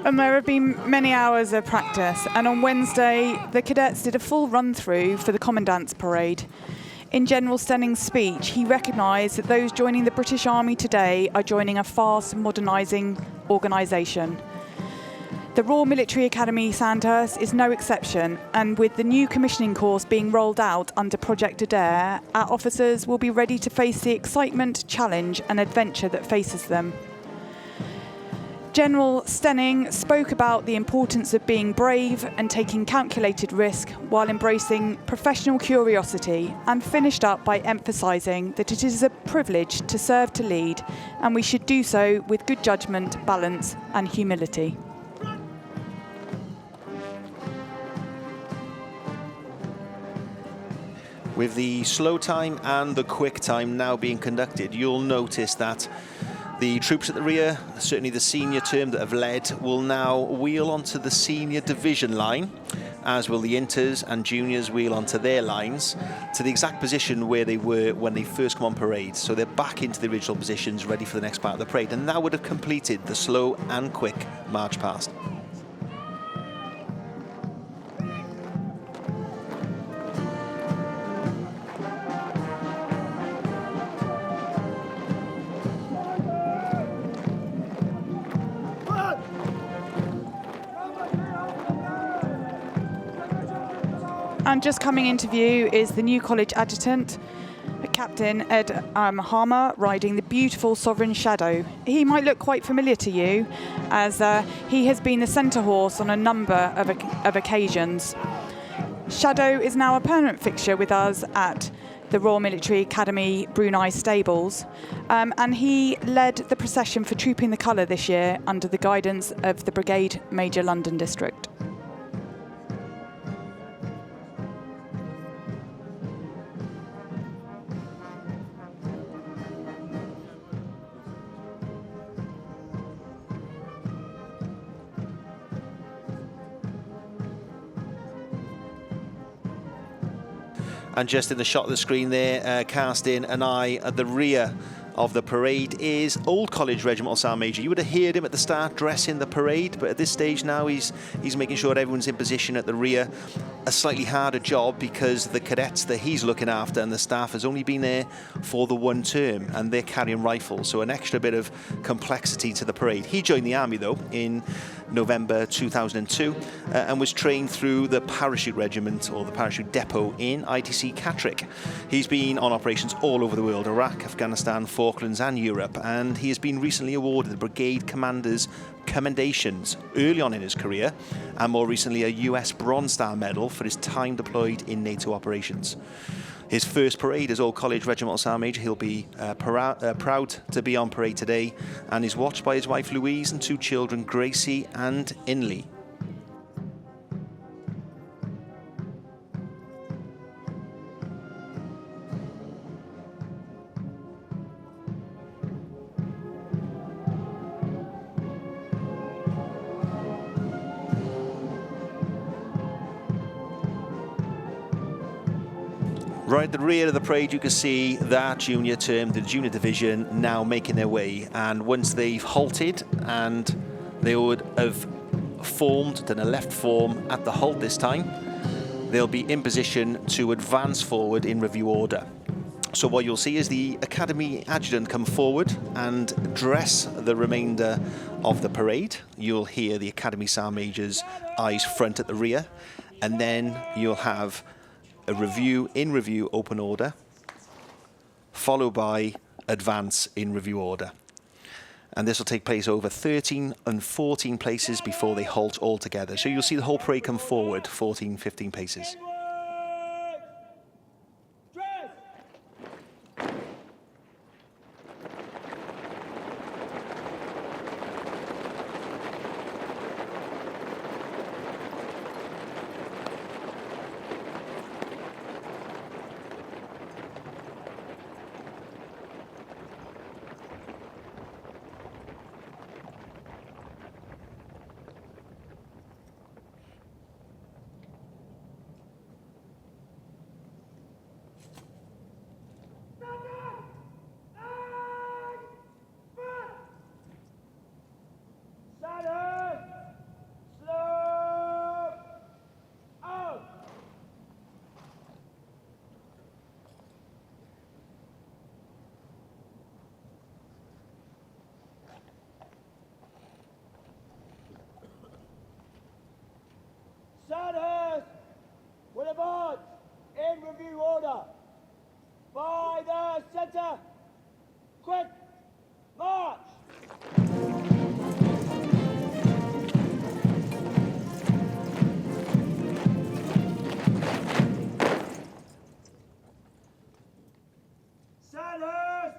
And there have been many hours of practice, and on Wednesday the cadets did a full run-through for the Commandant's parade. In General Stenning's speech, he recognised that those joining the British Army today are joining a fast modernising organisation. The Royal Military Academy Sandhurst is no exception, and with the new commissioning course being rolled out under Project Adair, our officers will be ready to face the excitement, challenge and adventure that faces them. General Stenning spoke about the importance of being brave and taking calculated risk while embracing professional curiosity, and finished up by emphasising that it is a privilege to serve to lead, and we should do so with good judgment, balance and humility. With the slow time and the quick time now being conducted, you'll notice that the troops at the rear, certainly the senior term that have led, will now wheel onto the senior division line, as will the inters and juniors wheel onto their lines to the exact position where they were when they first come on parade. So they're back into the original positions, ready for the next part of the parade, and that would have completed the slow and quick march past. And just coming into view is the new college adjutant, Captain Ed Harmer, riding the beautiful Sovereign Shadow. He might look quite familiar to you, as he has been the centre horse on a number of occasions. Shadow is now a permanent fixture with us at the Royal Military Academy Brunei Stables, and he led the procession for Trooping the Colour this year under the guidance of the Brigade Major London District. And just in the shot of the screen there, casting an eye at the rear of the parade is Old College Regimental Sergeant Major. You would have heard him at the start dressing the parade, but at this stage now he's making sure everyone's in position at the rear. A slightly harder job because the cadets that he's looking after and the staff has only been there for the one term, and they're carrying rifles, so an extra bit of complexity to the parade. He joined the army though in November 2002 and was trained through the Parachute Regiment or the Parachute Depot in ITC Catterick. He's been on operations all over the world, Iraq, Afghanistan, Falklands and Europe, and he has been recently awarded the Brigade Commander's Commendations early on in his career, and more recently a US Bronze Star Medal for his time deployed in NATO operations. His first parade as Old College Regimental Sergeant Major. He'll be proud to be on parade today, and is watched by his wife Louise and two children, Gracie and Inley. Right at the rear of the parade, you can see that junior term, the junior division, now making their way. And once they've halted, and they would have formed, done a left form at the halt this time, they'll be in position to advance forward in review order. So what you'll see is the Academy Adjutant come forward and dress the remainder of the parade. You'll hear the Academy Sergeant Major's eyes front at the rear, and then you'll have a review in review open order, followed by advance in review order. And this will take place over 13 and 14 places before they halt altogether. So you'll see the whole parade come forward 14, 15 paces. Sandhurst will advance in review order. By the centre, quick march! Sandhurst,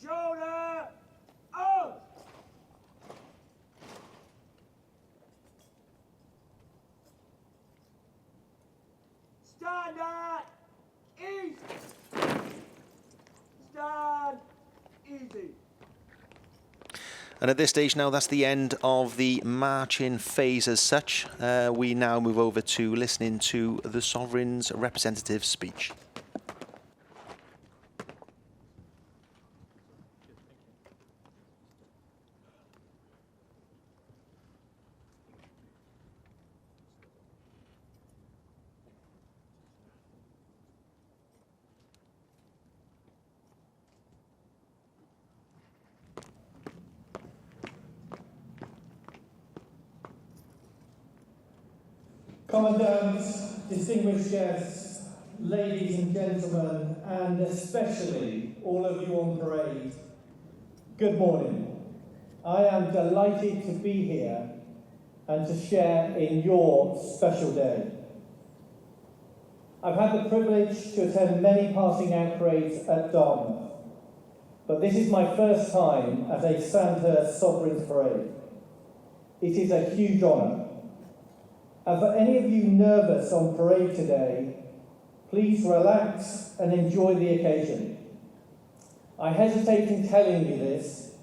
shoulder out! Stand at ease. Stand easy. And at this stage now, that's the end of the marching phase as such. We now move over to listening to the Sovereign's representative speech. Commandants, distinguished guests, ladies and gentlemen, and especially all of you on parade, good morning. I am delighted to be here and to share in your special day. I've had the privilege to attend many passing out parades at Dartmouth, but this is my first time at a Sandhurst Sovereign's Parade. It is a huge honour. And for any of you nervous on parade today, please relax and enjoy the occasion. I hesitate in telling you this,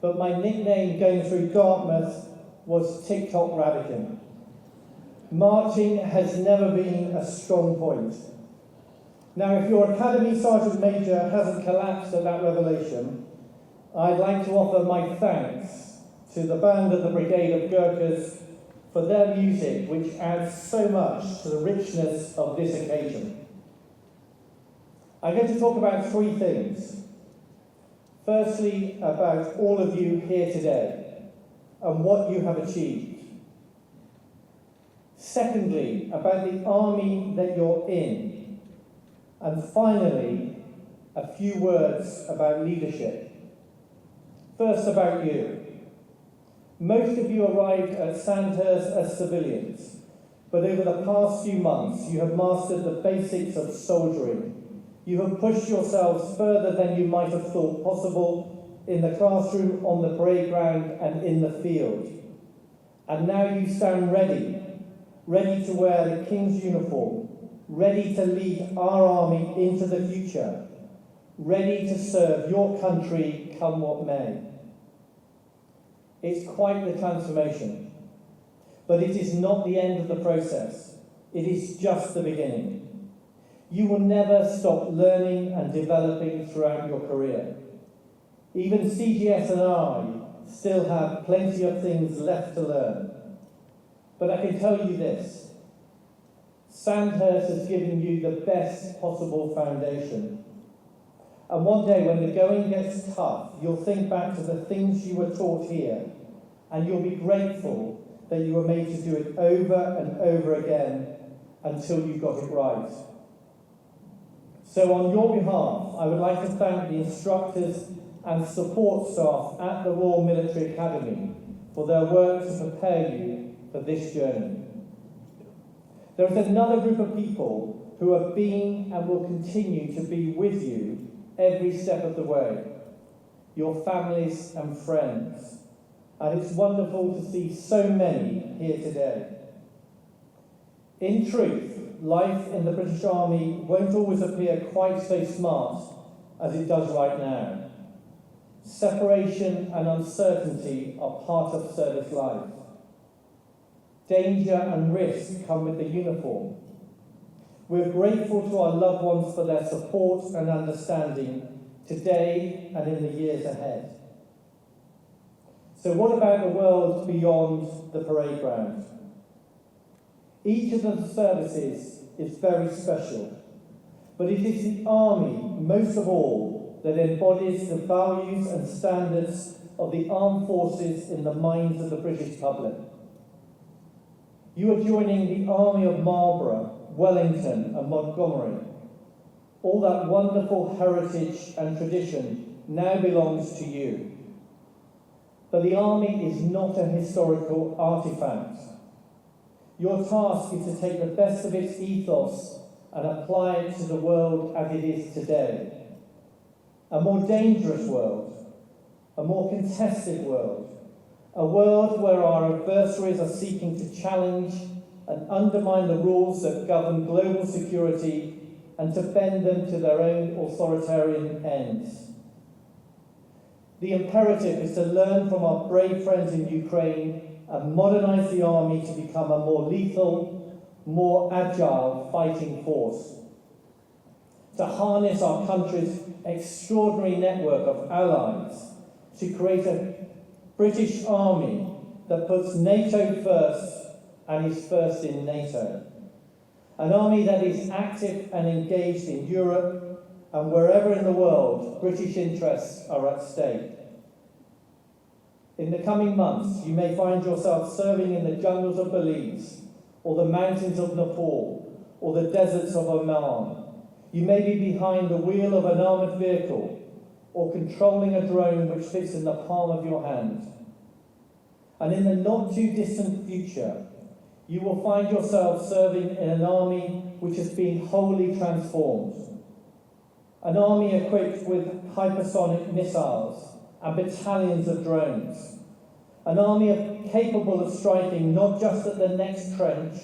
but my nickname going through Dartmouth was TikTok Radakin. Marching has never been a strong point. Now, if your Academy Sergeant Major hasn't collapsed at that revelation, I'd like to offer my thanks to the band of the Brigade of Gurkhas for their music, which adds so much to the richness of this occasion. I'm going to talk about three things. Firstly, about all of you here today and what you have achieved. Secondly, about the army that you're in. And finally, a few words about leadership. First, about you. Most of you arrived at Sandhurst as civilians, but over the past few months you have mastered the basics of soldiering. You have pushed yourselves further than you might have thought possible in the classroom, on the parade ground and in the field. And now you stand ready to wear the King's uniform, ready to lead our army into the future, ready to serve your country come what may. It's quite the transformation, but it is not the end of the process. It is just the beginning. You will never stop learning and developing throughout your career. Even CGS and I still have plenty of things left to learn. But I can tell you this, Sandhurst has given you the best possible foundation. And one day when the going gets tough, you'll think back to the things you were taught here, and you'll be grateful that you were made to do it over and over again until you got it right. So on your behalf, I would like to thank the instructors and support staff at the Royal Military Academy for their work to prepare you for this journey. There is another group of people who have been and will continue to be with you every step of the way, your families and friends. And it's wonderful to see so many here today. In truth, life in the British Army won't always appear quite so smart as it does right now. Separation and uncertainty are part of service life. Danger and risk come with the uniform. We're grateful to our loved ones for their support and understanding today and in the years ahead. So what about the world beyond the parade ground? Each of the services is very special, but it is the Army, most of all, that embodies the values and standards of the armed forces in the minds of the British public. You are joining the Army of Marlborough, Wellington and Montgomery. All that wonderful heritage and tradition now belongs to you. But the Army is not a historical artifact. Your task is to take the best of its ethos and apply it to the world as it is today. A more dangerous world, a more contested world, a world where our adversaries are seeking to challenge and undermine the rules that govern global security and to bend them to their own authoritarian ends. The imperative is to learn from our brave friends in Ukraine and modernise the army to become a more lethal, more agile fighting force. To harness our country's extraordinary network of allies to create a British army that puts NATO first and is first in NATO. An army that is active and engaged in Europe and wherever in the world British interests are at stake. In the coming months, you may find yourself serving in the jungles of Belize, or the mountains of Nepal, or the deserts of Oman. You may be behind the wheel of an armoured vehicle, or controlling a drone which fits in the palm of your hand. And in the not too distant future, you will find yourself serving in an army which has been wholly transformed. An army equipped with hypersonic missiles and battalions of drones. An army capable of striking not just at the next trench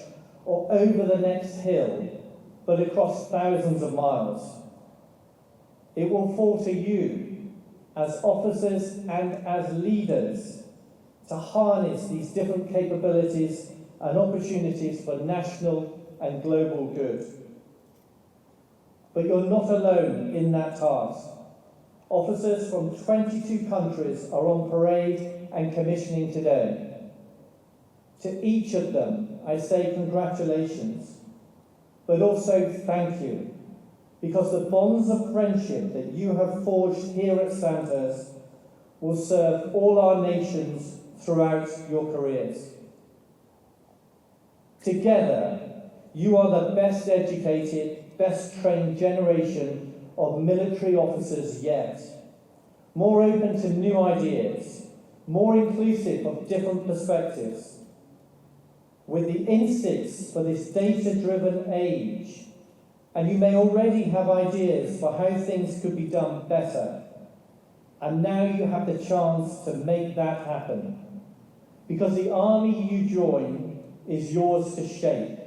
or over the next hill, but across thousands of miles. It will fall to you as officers and as leaders to harness these different capabilities and opportunities for national and global good. But you're not alone in that task. Officers from 22 countries are on parade and commissioning today. To each of them, I say congratulations, but also thank you, because the bonds of friendship that you have forged here at Sandhurst will serve all our nations throughout your careers. Together, you are the best educated, best trained generation of military officers yet, more open to new ideas, more inclusive of different perspectives. With the instincts for this data-driven age, and you may already have ideas for how things could be done better. And now you have the chance to make that happen. Because the army you join is yours to shape.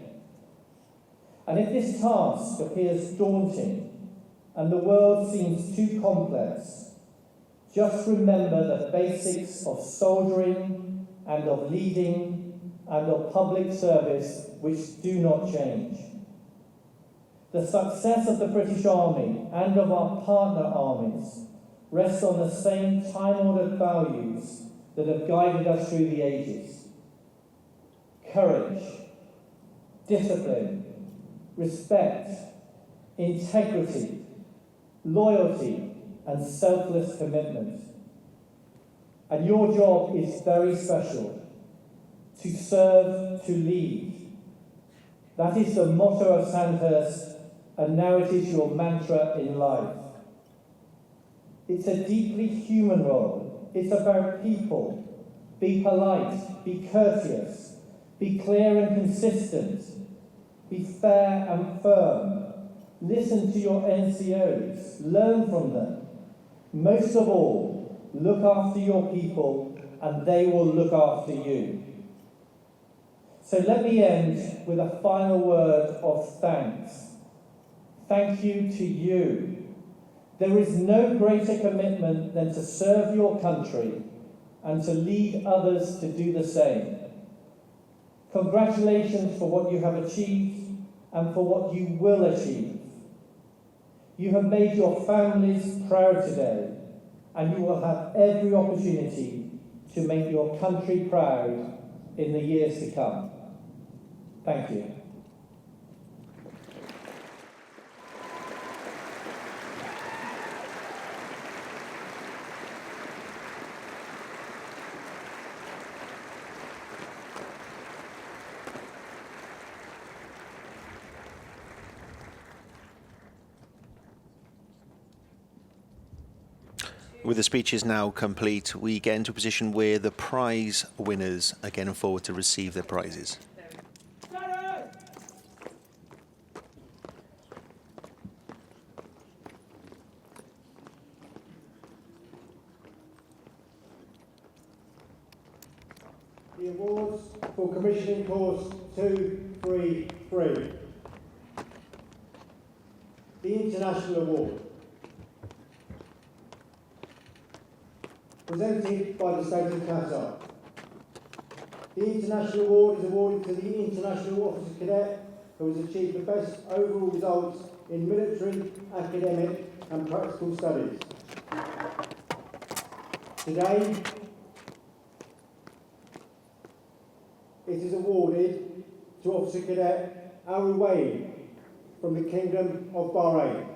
And if this task appears daunting and the world seems too complex, just remember the basics of soldiering and of leading and of public service which do not change. The success of the British Army and of our partner armies rests on the same time-honoured values that have guided us through the ages. Courage, discipline, respect, integrity, loyalty, and selfless commitment. And your job is very special: to serve, to lead. That is the motto of Sandhurst, and now it is your mantra in life. It's a deeply human role. It's about people. Be polite, be courteous, be clear and consistent, be fair and firm. Listen to your NCOs, learn from them. Most of all, look after your people and they will look after you. So let me end with a final word of thanks. Thank you to you. There is no greater commitment than to serve your country and to lead others to do the same. Congratulations for what you have achieved and for what you will achieve. You have made your families proud today, and you will have every opportunity to make your country proud in the years to come. Thank you. With the speeches now complete, we get into a position where the prize winners are getting forward to receive their prizes. The awards for commissioning course 233. The International Award. Presented by the State of Qatar. The International Award is awarded to the International Officer Cadet who has achieved the best overall results in military, academic and practical studies. Today, it is awarded to Officer Cadet Al Ruwayd from the Kingdom of Bahrain.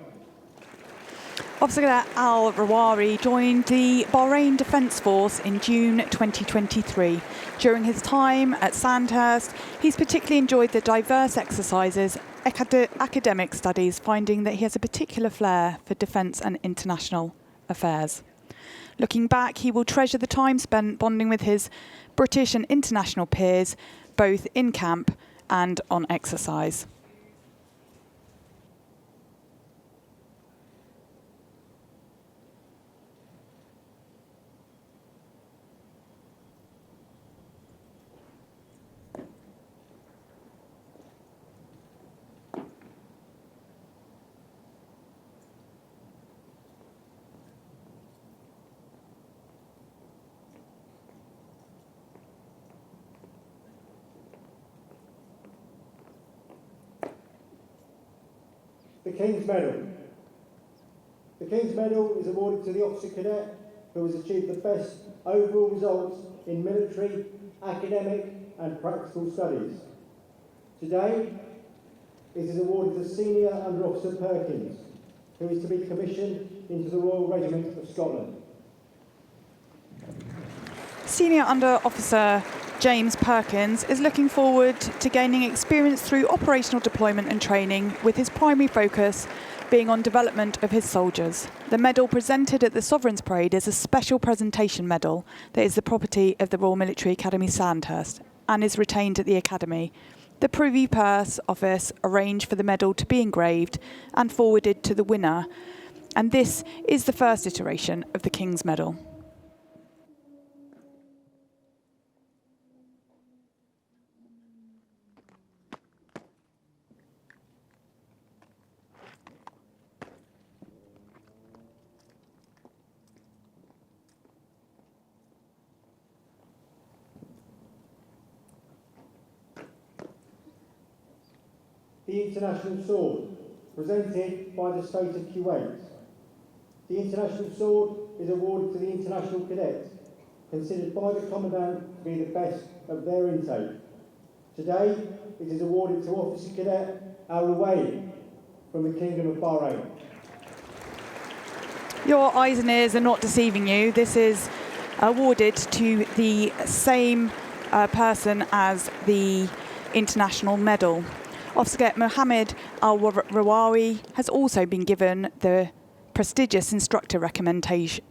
Officer Cadet Al Ruwayd joined the Bahrain Defence Force in June 2023. During his time at Sandhurst, he's particularly enjoyed the diverse exercises, academic studies, finding that he has a particular flair for defence and international affairs. Looking back, he will treasure the time spent bonding with his British and international peers, both in camp and on exercise. The King's Medal. The King's Medal is awarded to the Officer Cadet who has achieved the best overall results in military, academic and practical studies. Today, it is awarded to Senior Under Officer Perkins, who is to be commissioned into the Royal Regiment of Scotland. Senior Under Officer James Perkins is looking forward to gaining experience through operational deployment and training, with his primary focus being on development of his soldiers. The medal presented at the Sovereign's Parade is a special presentation medal that is the property of the Royal Military Academy Sandhurst and is retained at the Academy. The Privy Purse Office arranged for the medal to be engraved and forwarded to the winner, and this is the first iteration of the King's Medal. The International Sword, presented by the State of Kuwait. The International Sword is awarded to the International Cadets, considered by the Commandant to be the best of their intake. Today, it is awarded to Officer Cadet Al-Ruwayy from the Kingdom of Bahrain. Your eyes and ears are not deceiving you. This is awarded to the same person as the international medal. Officer Cadet Mohammed Al-Rawawi has also been given the prestigious instructor recommendation.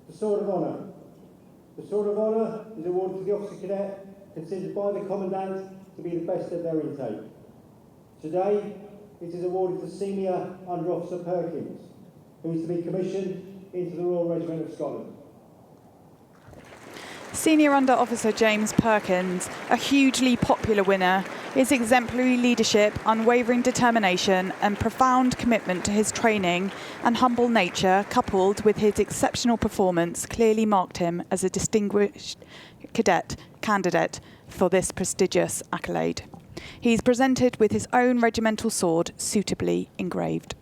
The Sword of Honour. The Sword of Honour is awarded to the Officer Cadet considered by the Commandant to be the best of their intake. Today, it is awarded to Senior Under Officer Perkins, who is to be commissioned into the Royal Regiment of Scotland. Senior Under Officer James Perkins, a hugely popular winner, his exemplary leadership, unwavering determination and profound commitment to his training and humble nature, coupled with his exceptional performance, clearly marked him as a distinguished cadet candidate for this prestigious accolade. He is presented with his own regimental sword, suitably engraved.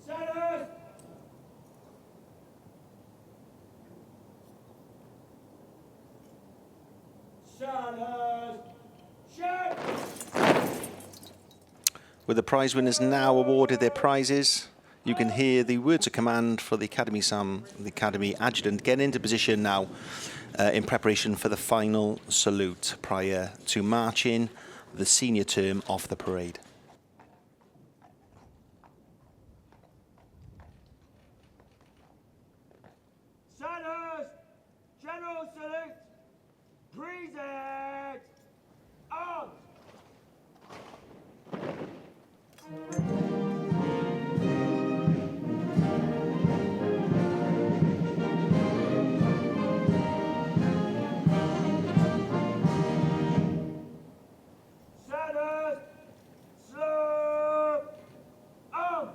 Sandhurst! Sandhurst! Shoot! With the prize winners now awarded their prizes, you can hear the words of command for the Academy Sam, the Academy Adjutant, getting into position now in preparation for the final salute prior to marching the senior term off the parade. Sandhurst! General salute! Present! On! Sandhurst! Slope! On!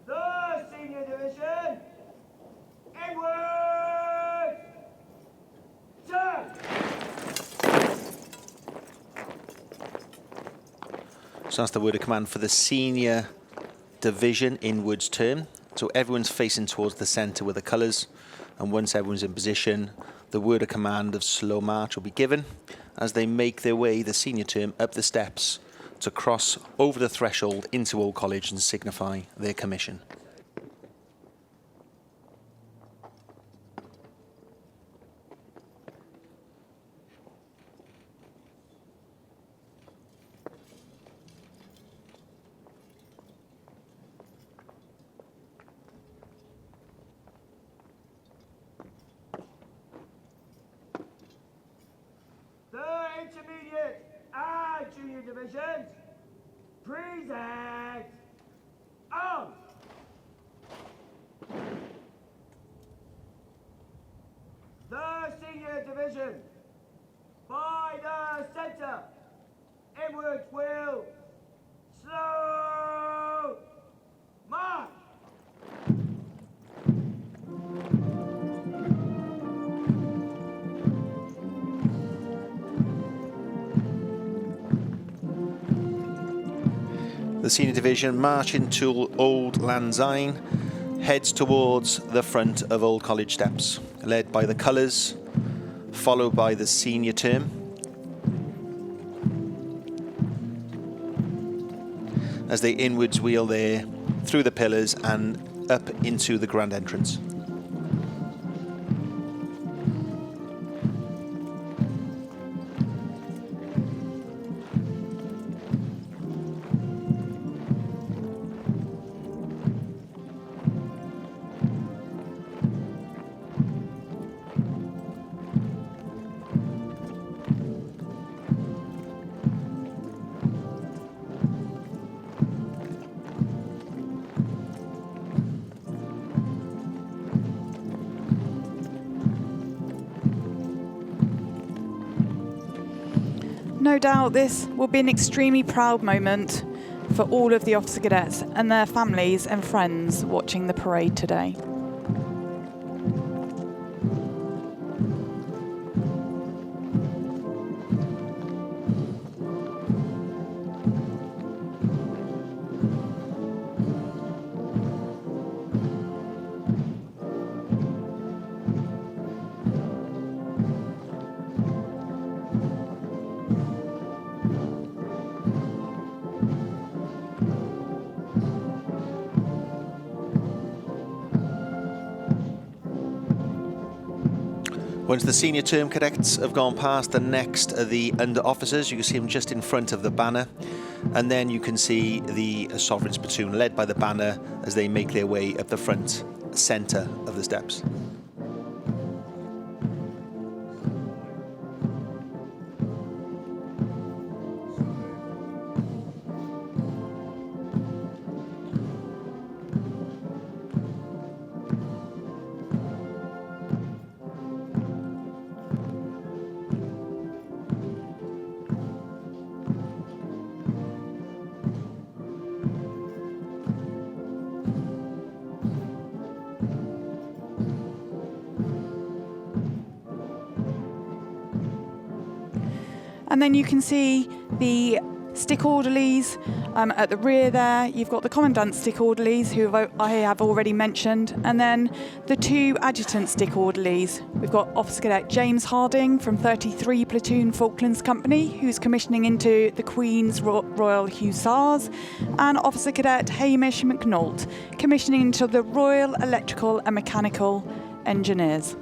The senior division, inward, turn. So that's the word of command for the senior division inwards turn. So everyone's facing towards the centre with the colours, and once everyone's in position, the word of command of slow march will be given as they make their way, the senior term, up the steps to cross over the threshold into Old College and signify their commission. The intermediate and junior divisions, present, on. The senior division, by the centre, inwards wheel, slow, march. The senior division march into Old Land's heads towards the front of Old College Steps, led by the colours, followed by the senior term. As they inwards wheel there through the pillars and up into the grand entrance. No doubt this will be an extremely proud moment for all of the officer cadets and their families and friends watching the parade today. Once the senior term cadets have gone past, the next are the under officers. You can see them just in front of the banner. And then you can see the Sovereign's platoon led by the banner as they make their way up the front centre of the steps. And then you can see the stick orderlies at the rear there. You've got the commandant's stick orderlies, who I have already mentioned, and then the two adjutant stick orderlies. We've got Officer Cadet James Harding from 33 Platoon Falklands Company, who's commissioning into the Queen's Royal Hussars, and Officer Cadet Hamish McNaught, commissioning into the Royal Electrical and Mechanical Engineers.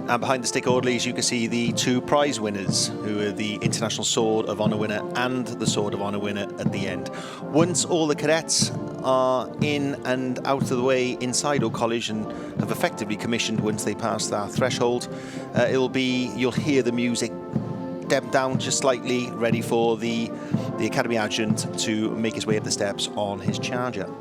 And behind the stick orderlies, you can see the two prize winners, who are the International Sword of Honour winner and the Sword of Honour winner at the end. Once all the cadets are in and out of the way inside Old College and have effectively commissioned once they pass that threshold, you'll hear the music step down just slightly, ready for the Academy Adjutant to make his way up the steps on his charger.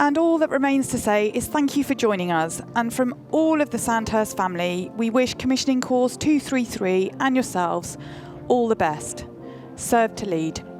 And all that remains to say is thank you for joining us. And from all of the Sandhurst family, we wish Commissioning Course 233 and yourselves all the best. Serve to lead.